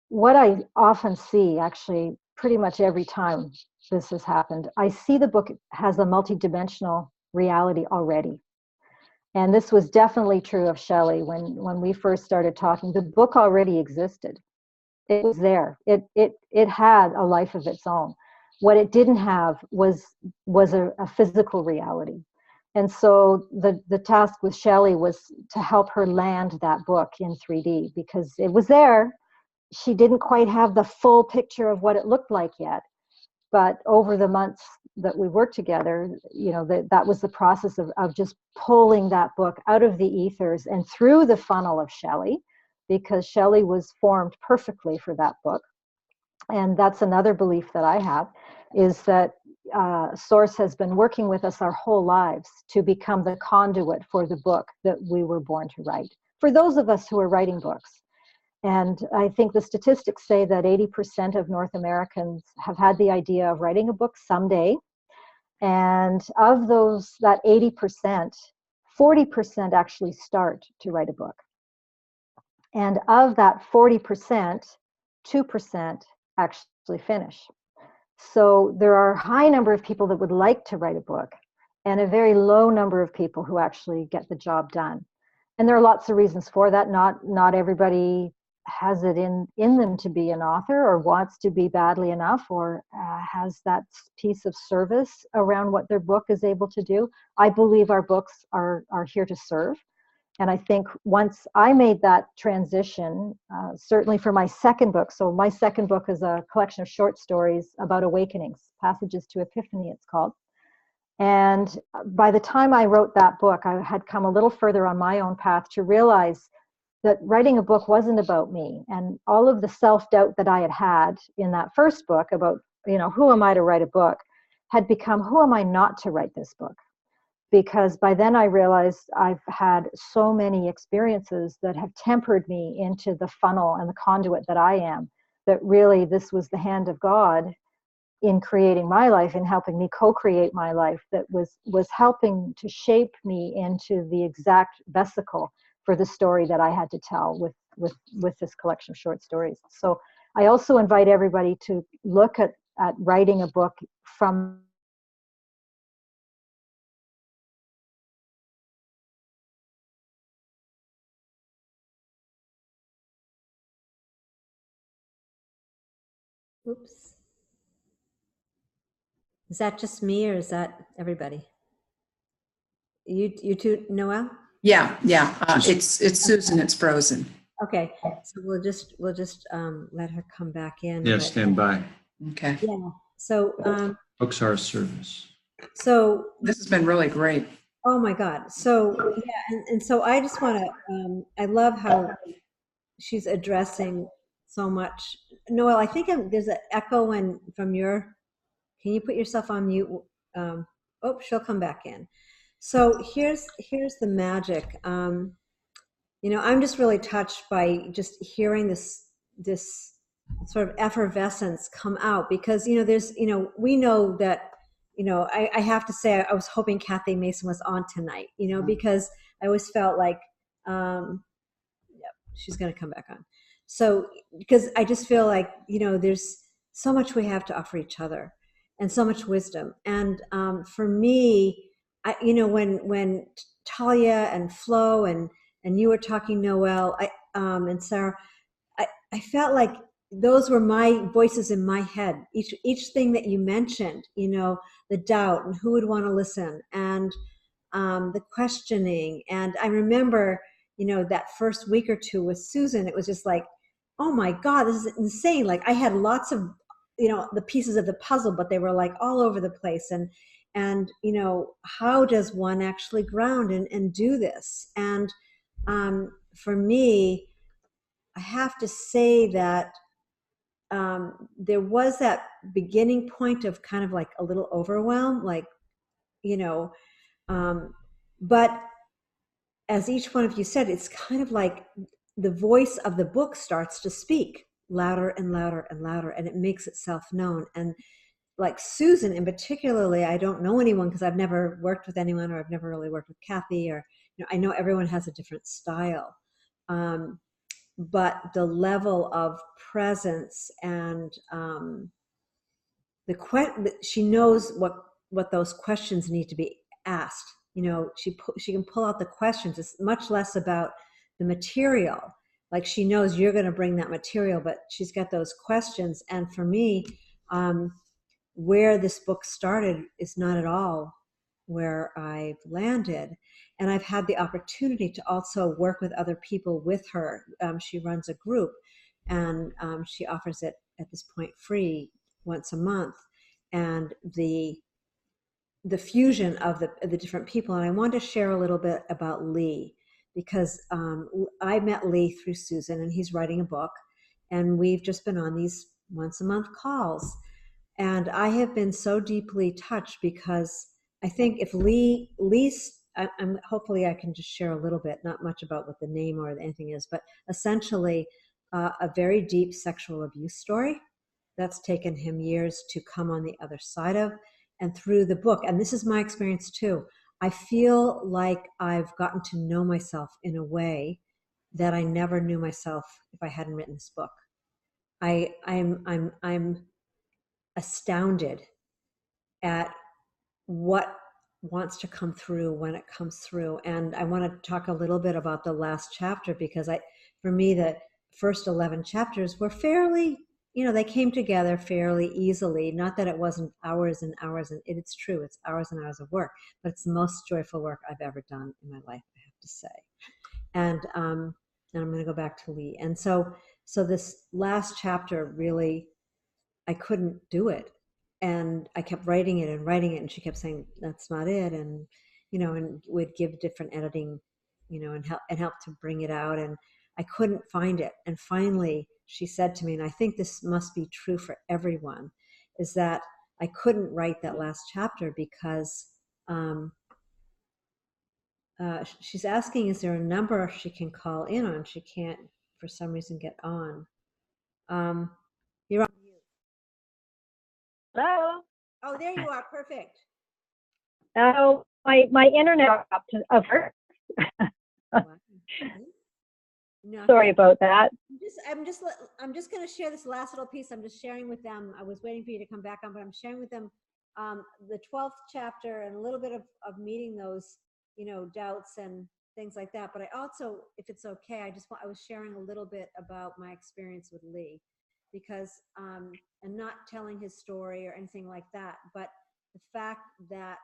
What I often see, actually, pretty much every time this has happened, I see the book has a multidimensional reality already. And this was definitely true of Shelley when we first started talking. The book already existed. It was there. It had a life of its own. What it didn't have was a physical reality. And so the task with Shelley was to help her land that book in 3D, because it was there. She didn't quite have the full picture of what it looked like yet. But over the months that we worked together, you know, that was the process of just pulling that book out of the ethers and through the funnel of Shelley, because Shelley was formed perfectly for that book. And that's another belief that I have, is that Source has been working with us our whole lives to become the conduit for the book that we were born to write, for those of us who are writing books. And I think the statistics say that 80% of North Americans have had the idea of writing a book someday. And of those, that 80%, 40% actually start to write a book. And of that 40%, 2% actually finish. So there are a high number of people that would like to write a book, and a very low number of people who actually get the job done. And there are lots of reasons for that. Not everybody has it in them to be an author, or wants to be badly enough, or has that piece of service around what their book is able to do. I believe our books are here to serve. And I think once I made that transition, certainly for my second book, so my second book is a collection of short stories about awakenings, Passages to Epiphany it's called. And by the time I wrote that book, I had come a little further on my own path to realize that writing a book wasn't about me. And all of the self-doubt that I had in that first book about, you know, who am I to write a book, had become, who am I not to write this book? Because by then I realized I've had so many experiences that have tempered me into the funnel and the conduit that I am, that really this was the hand of God in creating my life and helping me co-create my life, that was helping to shape me into the exact vesicle for the story that I had to tell with this collection of short stories. So I also invite everybody to look at writing a book from Oops. Is that just me, or is that everybody? You too, Noel? Yeah. It's Susan. It's frozen. Okay, so we'll just let her come back in. Yeah, stand by. Okay. Yeah. So Books are a service. so This has been really great. oh my God. So yeah, and so I just want to. I love how she's addressing so much. Noel, I think there's an echo from your. Can you put yourself on mute? She'll come back in. So here's the magic. You know, I'm just really touched by just hearing this sort of effervescence come out, because, you know, there's, you know, we know that, you know, I have to say, I was hoping Kathy Mason was on tonight, you know, because I always felt like, she's going to come back on. So, because I just feel like, you know, there's so much we have to offer each other and so much wisdom. And for me, you know, when Talia and Flo and you were talking, Noel, and Sarah, I felt like those were my voices in my head. Each thing that you mentioned, you know, the doubt and who would want to listen, and the questioning. And I remember, you know, that first week or two with Susan, it was just like, oh my God, this is insane. Like I had lots of, you know, the pieces of the puzzle, but they were like all over the place. And, you know, how does one actually ground and do this? And for me, I have to say that there was that beginning point of kind of like a little overwhelm, like, you know, but as each one of you said, it's kind of like the voice of the book starts to speak louder and louder and louder, and it makes itself known. And like Susan in particularly, I don't know anyone because I've never worked with anyone, or I've never really worked with Kathy, or, you know, I know everyone has a different style. But the level of presence and she knows what those questions need to be asked. You know, she can pull out the questions. It's much less about the material. Like she knows you're going to bring that material, but she's got those questions. And for me, where this book started is not at all where I've landed. And I've had the opportunity to also work with other people with her. She runs a group, and she offers it at this point free once a month. And the fusion of the different people. And I want to share a little bit about Lee, because I met Lee through Susan, and he's writing a book, and we've just been on these once a month calls. And I have been so deeply touched, because I think if Lee's, hopefully I can just share a little bit, not much about what the name or anything is, but essentially a very deep sexual abuse story that's taken him years to come on the other side of. And through the book, and this is my experience too, I feel like I've gotten to know myself in a way that I never knew myself if I hadn't written this book. I'm astounded at what wants to come through when it comes through. And I want to talk a little bit about the last chapter, because for me, the first 11 chapters were fairly, you know, they came together fairly easily. Not that it wasn't hours and hours, and it's true, it's hours and hours of work, but it's the most joyful work I've ever done in my life, I have to say. And I'm going to go back to Lee. And so this last chapter, really, I couldn't do it. And I kept writing it, and she kept saying, that's not it. And, you know, and would give different editing, you know, and help to bring it out. And I couldn't find it. And finally, she said to me, and I think this must be true for everyone, is that I couldn't write that last chapter because she's asking, is there a number she can call in on? She can't, for some reason, get on. You're on mute. Hello? Oh, there you are. Perfect. Oh, my internet dropped of her. Sorry about that. I'm just going to share this last little piece. I'm just sharing with them. I was waiting for you to come back on, but I'm sharing with them the 12th chapter and a little bit of meeting those, you know, doubts and things like that. But I also, if it's okay, I was sharing a little bit about my experience with Lee, because and not telling his story or anything like that, but the fact that,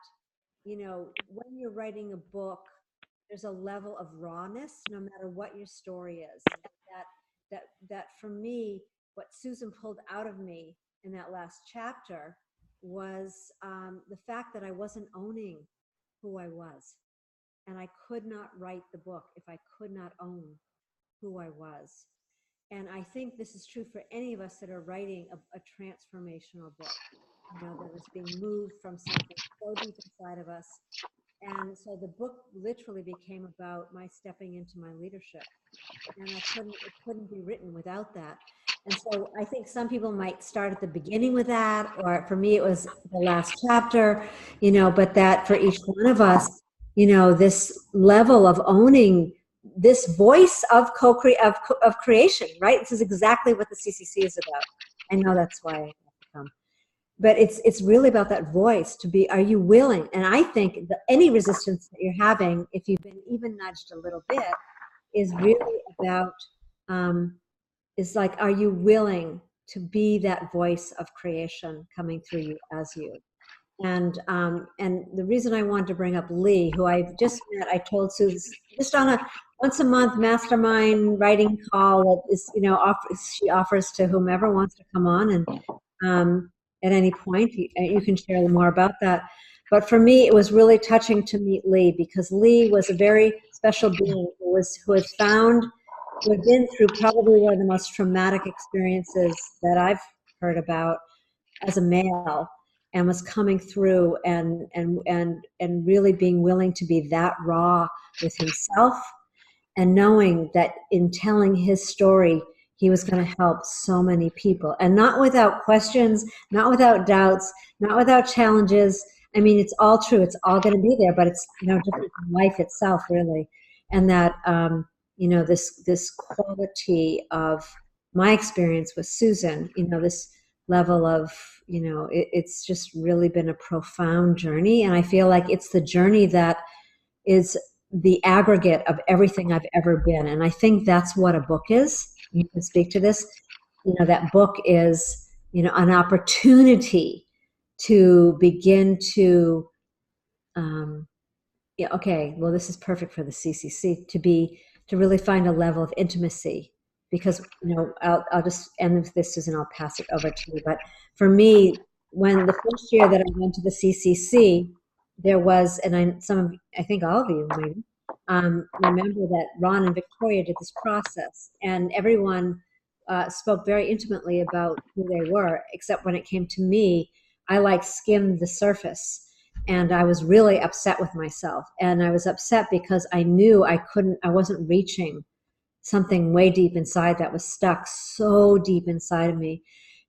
you know, when you're writing a book, there's a level of rawness no matter what your story is. That for me, what Susan pulled out of me in that last chapter was the fact that I wasn't owning who I was. And I could not write the book if I could not own who I was. And I think this is true for any of us that are writing a transformational book, you know, that is being moved from something so deep inside of us. And so the book literally became about my stepping into my leadership. And it couldn't be written without that. And so I think some people might start at the beginning with that, or for me, it was the last chapter, you know, but that for each one of us, you know, this level of owning this voice of creation, right? This is exactly what the CCC is about. I know that's why I have to come. But it's really about that voice to be, are you willing? And I think that any resistance that you're having, if you've been even nudged a little bit, is really about, is like, are you willing to be that voice of creation coming through you as you? And the reason I wanted to bring up Lee, who I just met, I told Susan, just on a once a month mastermind writing call that is, she offers to whomever wants to come on, and at any point you can share more about that. But for me, it was really touching to meet Lee, because Lee was a very special being who had been through probably one of the most traumatic experiences that I've heard about as a male, and was coming through and really being willing to be that raw with himself, and knowing that in telling his story, he was going to help so many people, and not without questions, not without doubts, not without challenges. I mean, it's all true. It's all going to be there, but it's no different from life itself, really. And that, this quality of my experience with Susan, this level of, it's just really been a profound journey. And I feel like it's the journey that is the aggregate of everything I've ever been. And I think that's what a book is. You can speak to this. That book is, an opportunity to begin to, this is perfect for the CCC, to really find a level of intimacy. Because, I'll just end with this, Susan, I'll pass it over to you. But for me, when the first year that I went to the CCC, there was, and I think all of you maybe, remember that Ron and Victoria did this process, and everyone spoke very intimately about who they were, except when it came to me, I skimmed the surface, and I was really upset with myself. And I was upset because I knew I wasn't reaching something way deep inside that was stuck so deep inside of me.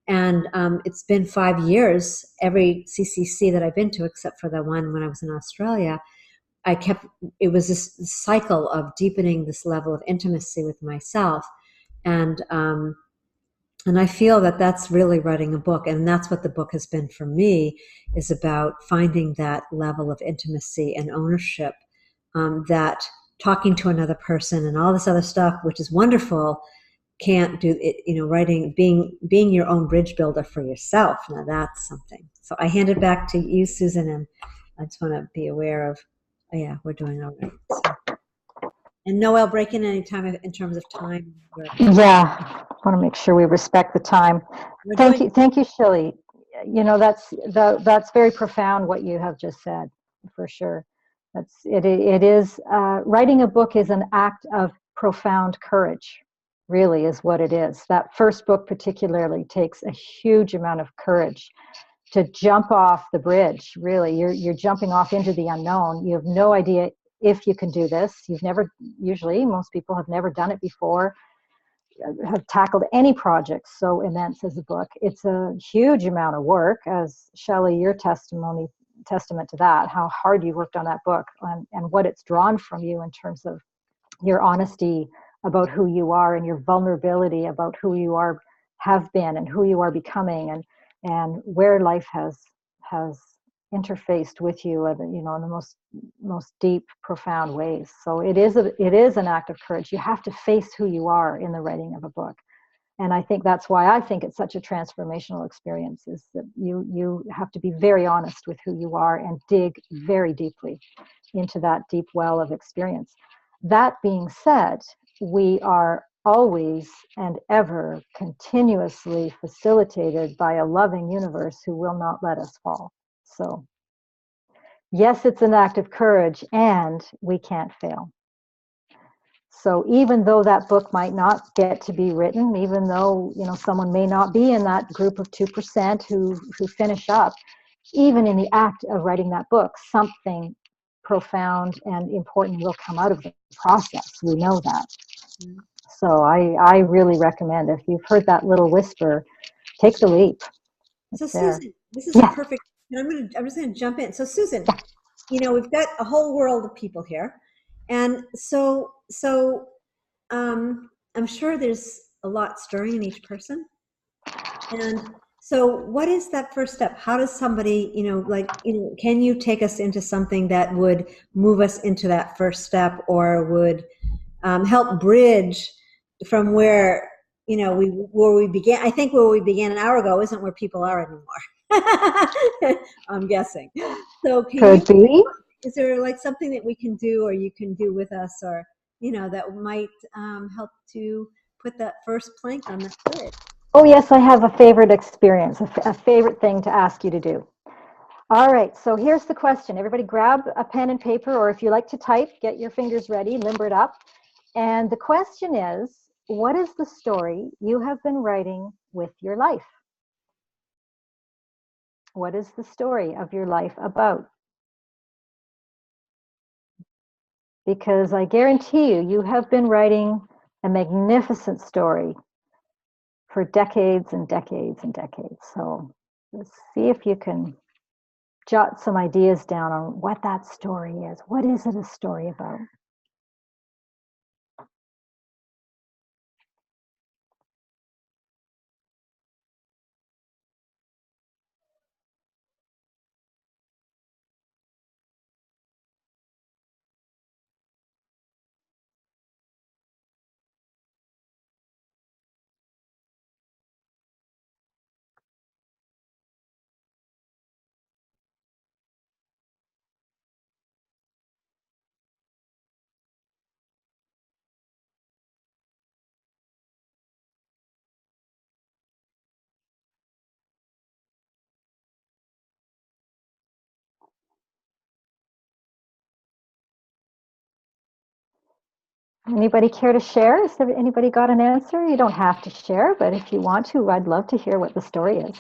And it's been 5 years, every CCC that I've been to, except for the one when I was in Australia, it was this cycle of deepening this level of intimacy with myself. And I feel that that's really writing a book. And that's what the book has been for me, is about finding that level of intimacy and ownership, that talking to another person and all this other stuff, which is wonderful, can't do it. Writing, being your own bridge builder for yourself. Now that's something. So I hand it back to you, Susan, and I just want to be aware of, we're doing all right. So. And Noel, break in any time in terms of time. Yeah, I want to make sure we respect the time. Thank you, Shelley. That's very profound what you have just said, for sure. It is writing a book is an act of profound courage, really, is what it is. That first book particularly takes a huge amount of courage to jump off the bridge. Really, you're jumping off into the unknown. You have no idea if you can do this. Most people have never done it before, have tackled any project so immense as a book. It's a huge amount of work, as Shelley, your testament to that, how hard you worked on that book, and what it's drawn from you in terms of your honesty about who you are, and your vulnerability about who you have been and who you are becoming, and where life has interfaced with you, in the most deep, profound ways. So it is an act of courage. You have to face who you are in the writing of a book. And I think that's why I think it's such a transformational experience, is that you have to be very honest with who you are and dig very deeply into that deep well of experience. That being said, we are always and ever continuously facilitated by a loving universe who will not let us fall. So yes, it's an act of courage, and we can't fail. So even though that book might not get to be written, even though someone may not be in that group of 2% who finish up, even in the act of writing that book, something profound and important will come out of the process. We know that. So I really recommend, if you've heard that little whisper, take the leap. So Susan, this is a perfect. And I'm just gonna jump in. So Susan, we've got a whole world of people here, and so I'm sure there's a lot stirring in each person. And so what is that first step? How does somebody, can you take us into something that would move us into that first step, or would help bridge from where, where we began? I think where we began an hour ago isn't where people are anymore. I'm guessing. So Could be. is there like something that we can do or you can do with us or, that might help to put that first plank on the courage? Oh, yes, I have a favorite experience, a favorite thing to ask you to do. All right, so here's the question. Everybody grab a pen and paper, or if you like to type, get your fingers ready, limber it up. And the question is, what is the story you have been writing with your life? What is the story of your life about? Because I guarantee you, you have been writing a magnificent story for decades and decades and decades. So let's see if you can jot some ideas down on what that story is. What is it a story about? Anybody care to share? Has anybody got an answer? You don't have to share, but if you want to, I'd love to hear what the story is.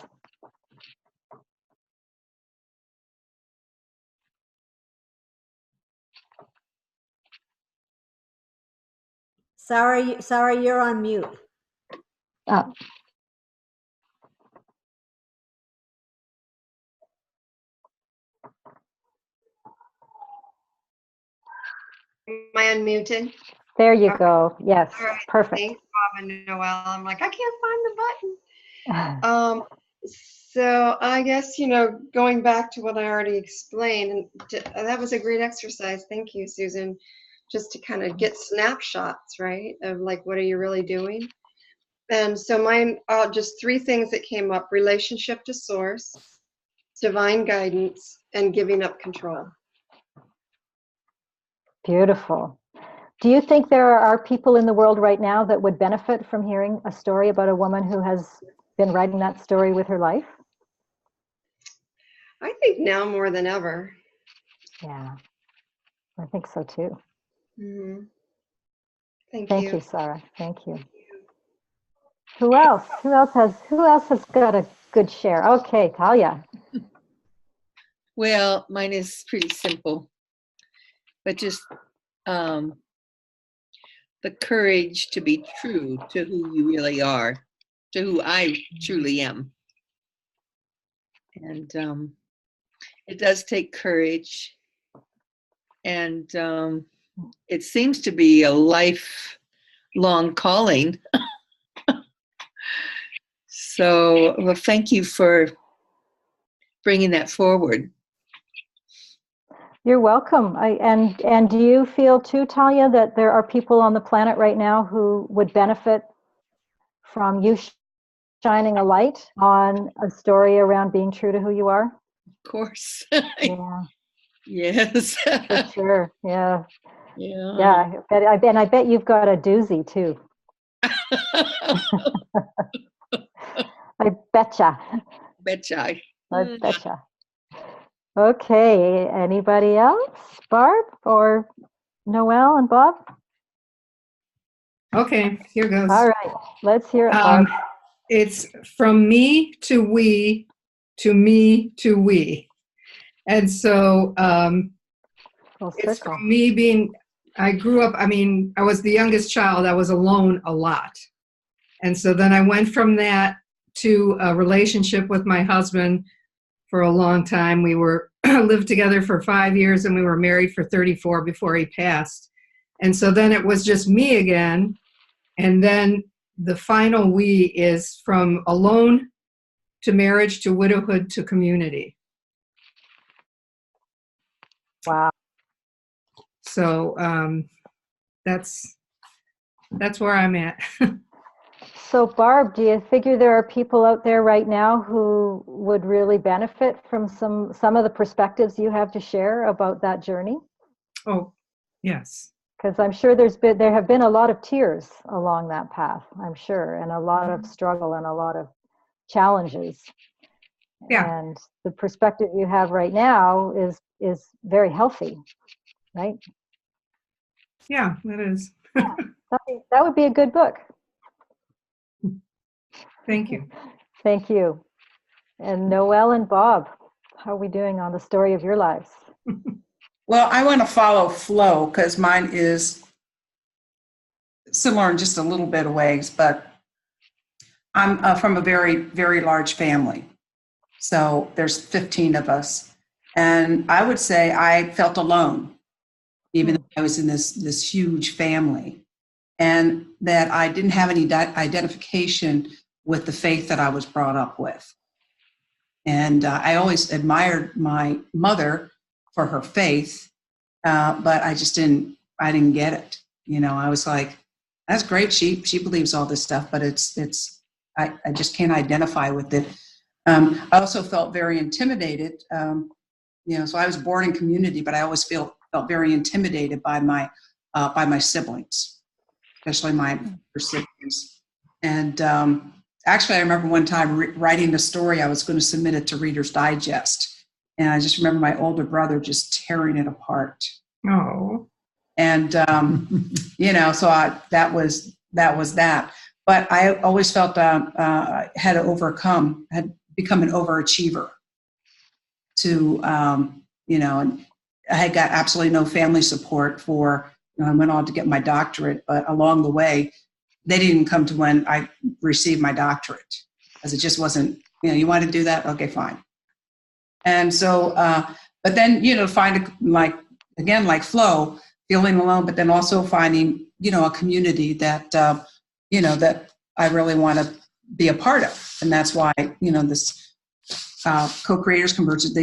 Sarah, you're on mute. Oh. Am I unmuted? There you Okay. go. Yes, All right. perfect. Thanks, Bob and Noel. I'm like, I can't find the button. So I guess, going back to what I already explained, and that was a great exercise. Thank you, Susan. Just to kind of get snapshots, right, of like, what are you really doing? And so mine, just 3 things that came up: relationship to source, divine guidance, and giving up control. Beautiful. Do you think there are people in the world right now that would benefit from hearing a story about a woman who has been writing that story with her life? I think now more than ever. Yeah, I think so too. Mm-hmm. Thank Thank you. you, Sarah. Thank you. Who else? Who else has got a good share? Okay, Talia. Well, mine is pretty simple, but just the courage to be true to who you really are, to who I truly am. And it does take courage. And it seems to be a lifelong calling. So, well, thank you for bringing that forward. You're welcome. And do you feel too, Talia, that there are people on the planet right now who would benefit from you shining a light on a story around being true to who you are? Of course. Yeah. Yes. For sure. Yeah. Yeah. Yeah. I bet you've got a doozy too. I betcha. Betcha. I betcha. Okay. Anybody else? Barb or Noel and Bob? Okay, here goes. All right. Let's hear it, Barb. It's from me to we to me to we. And so it's from me being, I grew up, I was the youngest child. I was alone a lot. And so then I went from that to a relationship with my husband for a long time. We were lived together for 5 years and we were married for 34 before he passed. And so then it was just me again. And then the final we is from alone to marriage to widowhood to community. Wow. So that's where I'm at. So Barb, do you figure there are people out there right now who would really benefit from some of the perspectives you have to share about that journey? Oh, yes. Because I'm sure there have been a lot of tears along that path, I'm sure, and a lot of struggle and a lot of challenges. Yeah. And the perspective you have right now is very healthy, right? Yeah, that is. Yeah, that would be a good book. Thank you. Thank you. And Noel and Bob, how are we doing on the story of your lives? Well, I want to follow flow because mine is similar in just a little bit of ways, but I'm from a very, very large family. So there's 15 of us. And I would say I felt alone, even though I was in this huge family, and that I didn't have any identification with the faith that I was brought up with. And I always admired my mother for her faith, but I didn't get it. You know, I was like, that's great. She believes all this stuff, but I just can't identify with it. I also felt very intimidated. So I was born in community, but I always felt very intimidated by my siblings, especially my siblings. And actually, I remember one time writing a story. I was going to submit it to Reader's Digest, and I just remember my older brother just tearing it apart. Oh. And so that was that. But I always felt I had become an overachiever. And I had got absolutely no family support for. I went on to get my doctorate, but along the way, they didn't come to when I received my doctorate, because it just wasn't. You want to do that? Okay, fine. And so, but then find like flow, feeling alone, but then also finding a community that that I really want to be a part of, and that's why this co-creators convergence.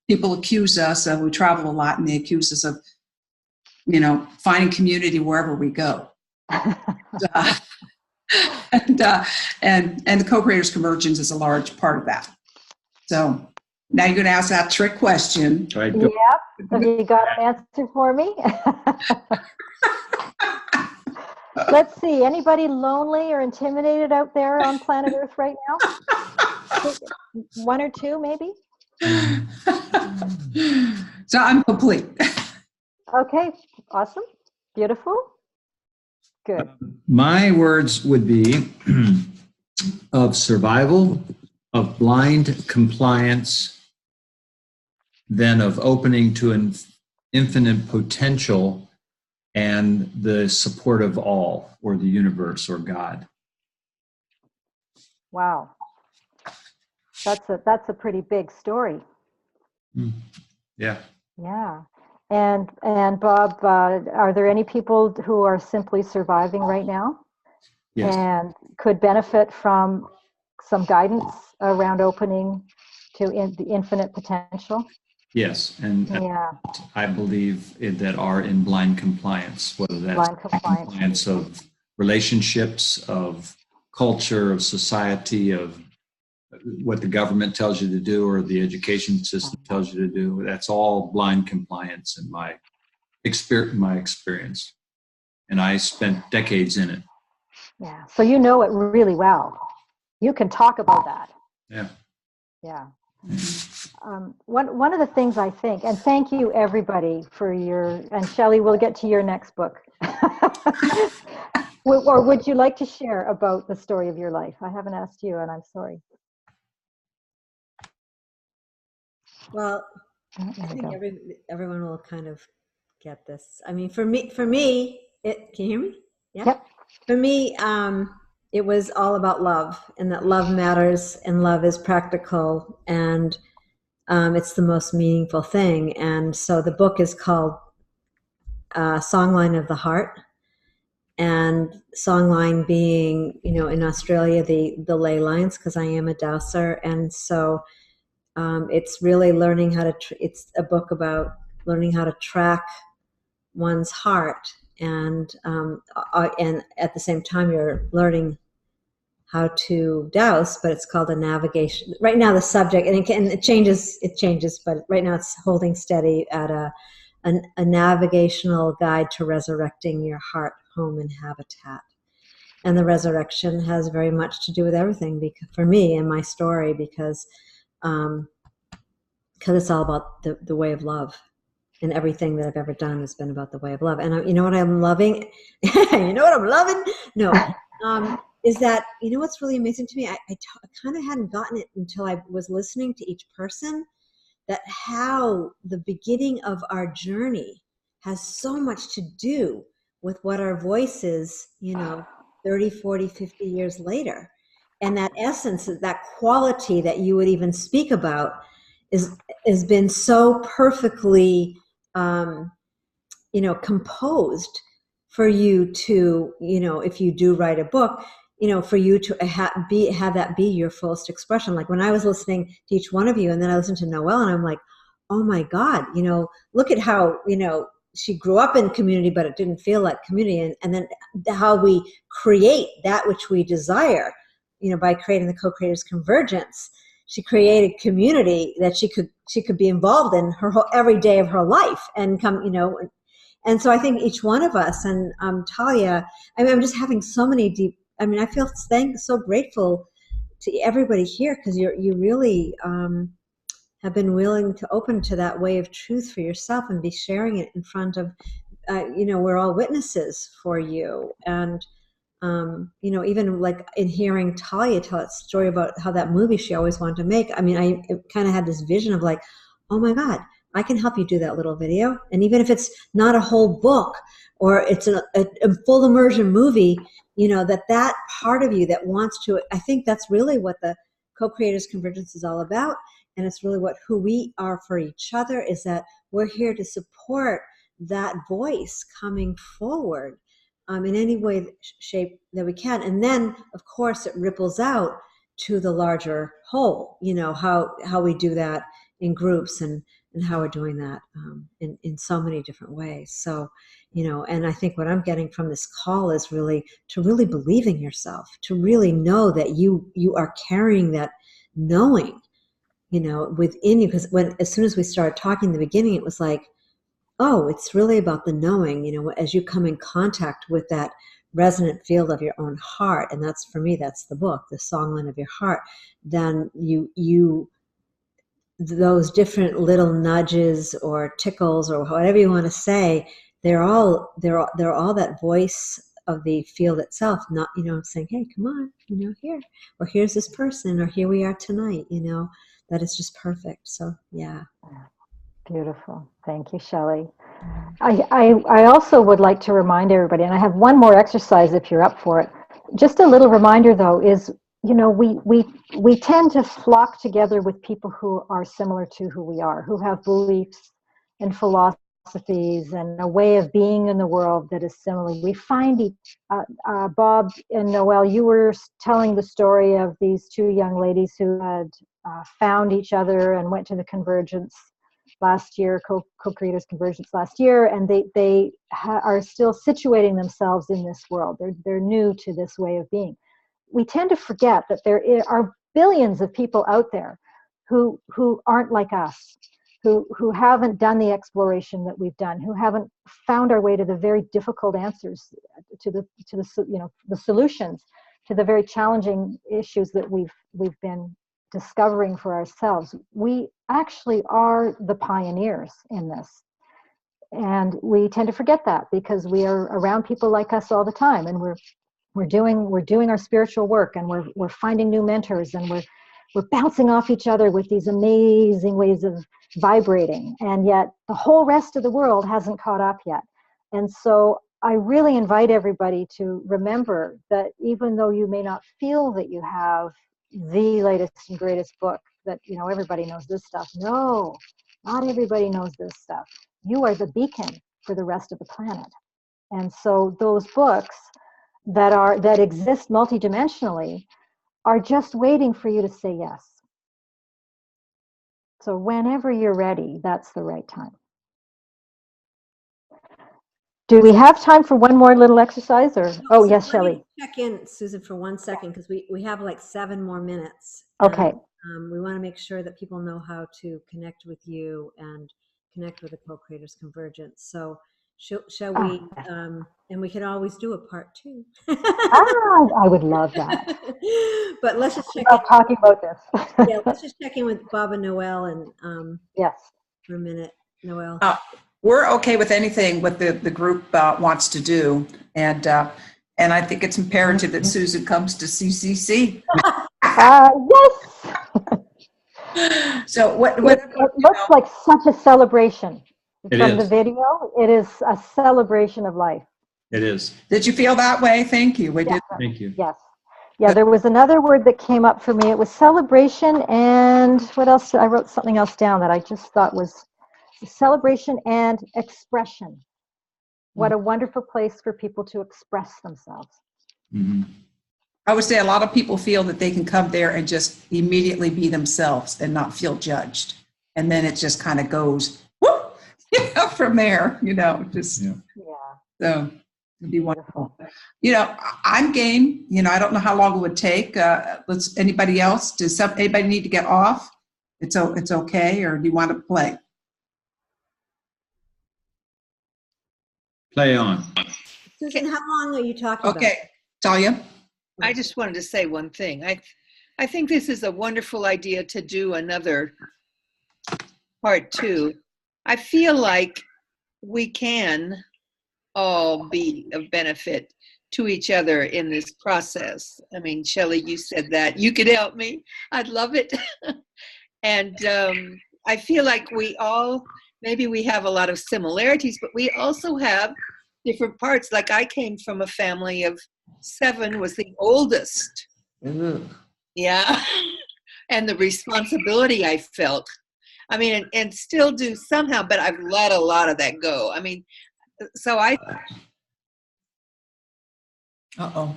People accuse us of, we travel a lot, and they accuse us of finding community wherever we go. And the co-creators convergence is a large part of that. So now you're going to ask that trick question. Yep. Have you got an answer for me? Let's see. Anybody lonely or intimidated out there on planet Earth right now? One or two, maybe? So I'm complete. Okay. Awesome. Beautiful. Good. My words would be of survival, of blind compliance, then of opening to an infinite potential and the support of all, or the universe, or God. Wow. That's a pretty big story. Yeah. Yeah. And Bob, are there any people who are simply surviving right now? Yes. And could benefit from some guidance around opening to the infinite potential? Yes, and Yeah. I believe that are in blind compliance, whether that's Blind compliance of relationships, of culture, of society, of what the government tells you to do or the education system tells you to do. That's all blind compliance in my experience. And I spent decades in it. Yeah. So you know it really well. You can talk about that. Yeah. Yeah. One of the things I think, and thank you everybody for and Shelley, we'll get to your next book. Or would you like to share about the story of your life? I haven't asked you, and I'm sorry. Well, I think everyone will kind of get this. I mean, for me, can you hear me? Yeah. Yep. For me, it was all about love, and that love matters, and love is practical, and it's the most meaningful thing. And so the book is called Songline of the Heart, and songline being, in Australia, the ley lines, because I am a dowser, and so it's really learning how to. It's a book about learning how to track one's heart, and at the same time, you're learning how to douse, but it's called a navigation. Right now, the subject, and it changes, but right now it's holding steady at a navigational guide to resurrecting your heart, home, and habitat. And the resurrection has very much to do with everything for me and my story, because it's all about the way of love. And everything that I've ever done has been about the way of love. And you know what I'm loving? You know what I'm loving? No. Is that, you know what's really amazing to me? I kind of hadn't gotten it until I was listening to each person, that how the beginning of our journey has so much to do with what our voice is, 30, 40, 50 years later. And that essence, that quality that you would even speak about has been so perfectly composed for you to, if you do write a book, for you to have that be your fullest expression. Like when I was listening to each one of you, and then I listened to Noel, and I'm like, oh my God, look at how, she grew up in community, but it didn't feel like community. And then how we create that which we desire, by creating the co-creators convergence. She created community that she could be involved in her whole every day of her life, and come, and so I think each one of us, and Talia, I'm just having so many deep. I feel so grateful to everybody here, because you really have been willing to open to that way of truth for yourself and be sharing it in front of, we're all witnesses for you. And even like in hearing Talia tell that story about how that movie she always wanted to make, I kind of had this vision of like, oh my God, I can help you do that little video. And even if it's not a whole book, or it's a full immersion movie, that part of you that wants to, I think that's really what the Co-Creators Convergence is all about. And it's really who we are for each other, is that we're here to support that voice coming forward in any way, shape that we can. And then, of course, it ripples out to the larger whole, how we do that in groups, and how we're doing that in so many different ways. So, and I think what I'm getting from this call is really to really believe in yourself, to really know that you are carrying that knowing, within you. Because as soon as we started talking in the beginning, it was like, oh, it's really about the knowing, as you come in contact with that resonant field of your own heart. And that's, for me, that's the book, The Songline of Your Heart. Then those different little nudges or tickles or whatever you want to say, they're all that voice of the field itself, not, saying, hey, come on, here, or here's this person, or here we are tonight, that is just perfect. So, yeah. Beautiful. Thank you, Shelley. I also would like to remind everybody, and I have one more exercise if you're up for it. Just a little reminder, though, is, we tend to flock together with people who are similar to who we are, who have beliefs and philosophies and a way of being in the world that is similar. We find Bob and Noel, you were telling the story of these two young ladies who had found each other and went to the convergence last year, co-creators convergence last year, and they are still situating themselves in this world. They're new to this way of being. We tend to forget that there are billions of people out there who aren't like us, who haven't done the exploration that we've done, who haven't found our way to the very difficult answers, to the solutions to the very challenging issues that we've been discovering for ourselves. We actually are the pioneers in this. And we tend to forget that because we are around people like us all the time, and we're doing our spiritual work, and we're finding new mentors, and we're bouncing off each other with these amazing ways of vibrating. And yet the whole rest of the world hasn't caught up yet. And so I really invite everybody to remember that even though you may not feel that you have the latest and greatest book, that everybody knows this stuff. No, not everybody knows this stuff. You are the beacon for the rest of the planet. And so those books that exist multidimensionally are just waiting for you to say yes. So whenever you're ready, that's the right time. Do we have time for one more little exercise or? Oh, So yes, let Shelley. me check in, Susan, for 1 second, because we have like 7 more minutes. Okay. And, we want to make sure that people know how to connect with you and connect with the co-creators convergence. So shall we, yes. and we can always do a part 2. I would love that. But let's just check Love in. talking about this. Yeah, let's just check in with Bob and Noel and Yes. for a minute, Noel. We're okay with anything what the group wants to do, and I think it's imperative that Susan comes to CCC. Yes. So what It looks like such a celebration. It From the is. video, it is a celebration of life. It is. did you feel that way? Thank you. We did. Thank you. Yes. Yeah, there was another word that came up for me. It was celebration, and what else? I wrote something else down that I just thought was celebration and expression. What a wonderful place for people to express themselves. Mm-hmm. I would say a lot of people feel that they can come there and just immediately be themselves and not feel judged. And then it just kind of goes whoop, from there, just Yeah. so it'd be wonderful. I'm game. I don't know how long it would take. Anybody else? Does anybody need to get off? It's okay, or do you want to play? Play on. Susan, how long are you talking about? Okay, Talia. I just wanted to say one thing. I think this is a wonderful idea to do another part 2. I feel like we can all be of benefit to each other in this process. I mean, Shelley, you said that. You could help me. I'd love it. And I feel like maybe we have a lot of similarities, but we also have different parts. Like I came from a family of 7, was the oldest. Mm-hmm. Yeah. And the responsibility I felt. I mean, and still do somehow, but I've let a lot of that go. I mean, so Uh-oh.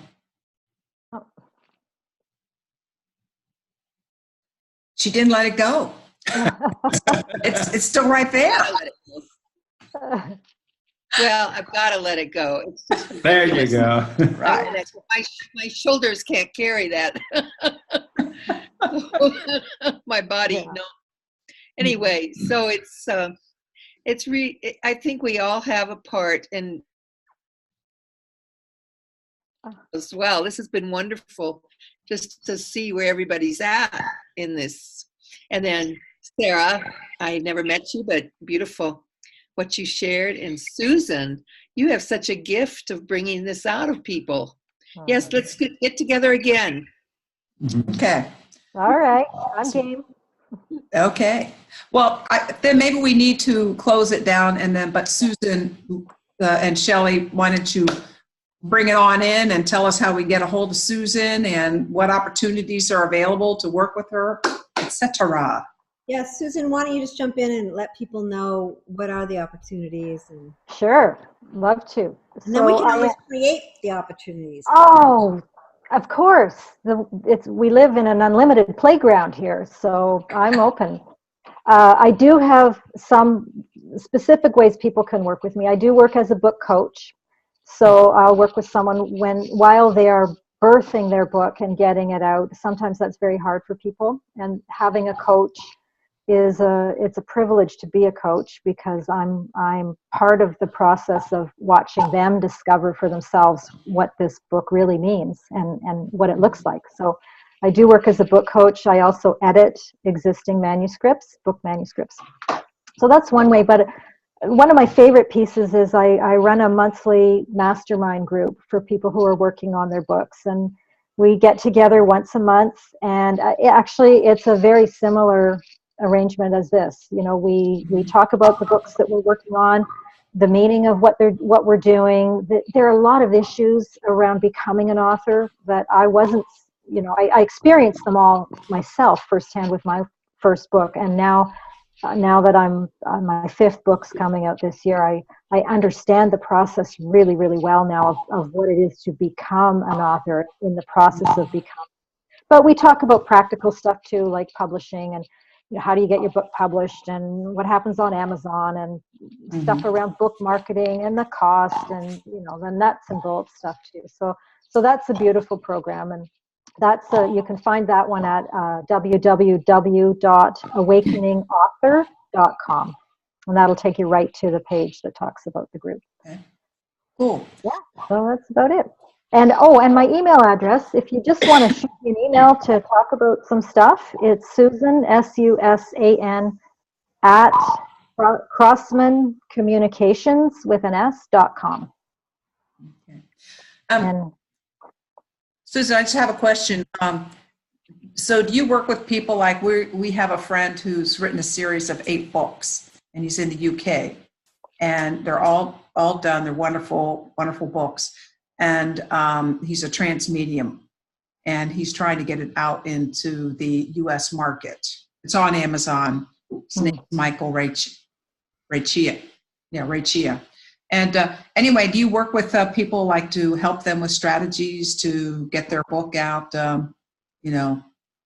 She didn't let it go. It's still right there. Well, I've got to let it go. It's just There you go. Right. My shoulders can't carry that. My body, no. Anyway, so I think we all have a part in as well. This has been wonderful just to see where everybody's at in this. And then Sarah, I had never met you, but beautiful what you shared. And Susan, you have such a gift of bringing this out of people. Yes, let's get together again. Okay. All right, I'm game. Okay. Well, then maybe we need to close it down, but Susan and Shelley, why don't you bring it on in and tell us how we get a hold of Susan and what opportunities are available to work with her, etc. Yeah, Susan, why don't you just jump in and let people know what are the opportunities, and Sure, love to. then we can always create the opportunities. Oh, of course. We live in an unlimited playground here, so I'm open. I do have some specific ways people can work with me. I do work as a book coach, so I'll work with someone while they are birthing their book and getting it out. Sometimes that's very hard for people, and having a coach it's a privilege to be a coach, because I'm part of the process of watching them discover for themselves what this book really means and what it looks like. So I do work as a book coach. I also edit existing book manuscripts. So that's one way. But one of my favorite pieces is I run a monthly mastermind group for people who are working on their books, and we get together once a month, and actually it's a very similar arrangement as this. We talk about the books that we're working on, the meaning of what we're doing. There are a lot of issues around becoming an author that I wasn't, I experienced them all myself firsthand with my first book, and now that I'm my 5th book's coming out this year, I understand the process really, really well now of what it is to become an author in the process of becoming. But we talk about practical stuff too, like publishing and how do you get your book published, and what happens on Amazon, and stuff around book marketing and the cost, and the nuts and bolts stuff too. So that's a beautiful program, and that's you can find that one at www.awakeningauthor.com, and that'll take you right to the page that talks about the group. Okay. Cool. Yeah, so that's about it. And my email address, if you just want to shoot me an email to talk about some stuff, it's Susan, SUSAN, at Crossman Communications with an S.com. Okay. And Susan, I just have a question. So do you work with people like we have a friend who's written a series of 8 books, and he's in the UK, and they're all done. They're wonderful, wonderful books. And he's a trance medium, and he's trying to get it out into the US market. It's on Amazon. His name's Michael Raichia. Yeah, Raichia. And anyway, do you work with people like to help them with strategies to get their book out?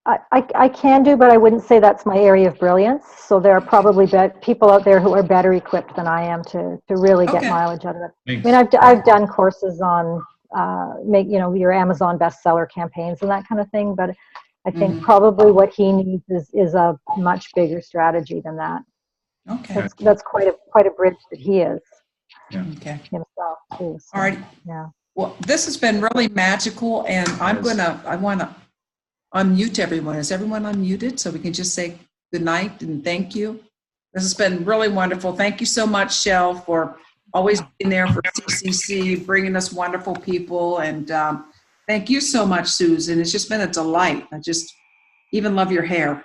I can do, but I wouldn't say that's my area of brilliance. So there are probably people out there who are better equipped than I am to really get mileage out of it. Thanks. I mean, I've done courses on make your Amazon bestseller campaigns and that kind of thing, but I think probably what he needs is a much bigger strategy than that. Okay. That's quite a bridge that he is. Yeah. Okay. Himself too. So, All right. Yeah. Well, this has been really magical, and I want to unmute everyone. Is everyone unmuted so we can just say good night and thank you? This has been really wonderful. Thank you so much, Shell, for always being there for CCC, bringing us wonderful people. And thank you so much, Susan. It's just been a delight. I just even love your hair.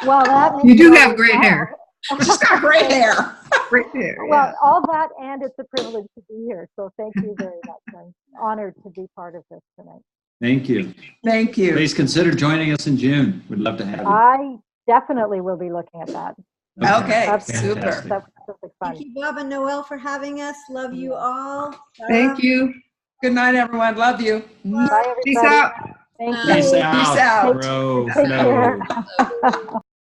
Well, that You do have great hair. Just got great hair. Great hair. Well, all that, and it's a privilege to be here. So thank you very much. I'm honored to be part of this tonight. Thank you. Thank you. Please consider joining us in June. We'd love to have you. I definitely will be looking at that. Okay, That's super. Fantastic. That's fun. Thank you, Bob and Noel, for having us. Love you all. Thank you. Good night, everyone. Love you. Bye, everybody. Peace out. Thank you. Peace out. Peace out. Bro. Take No. care.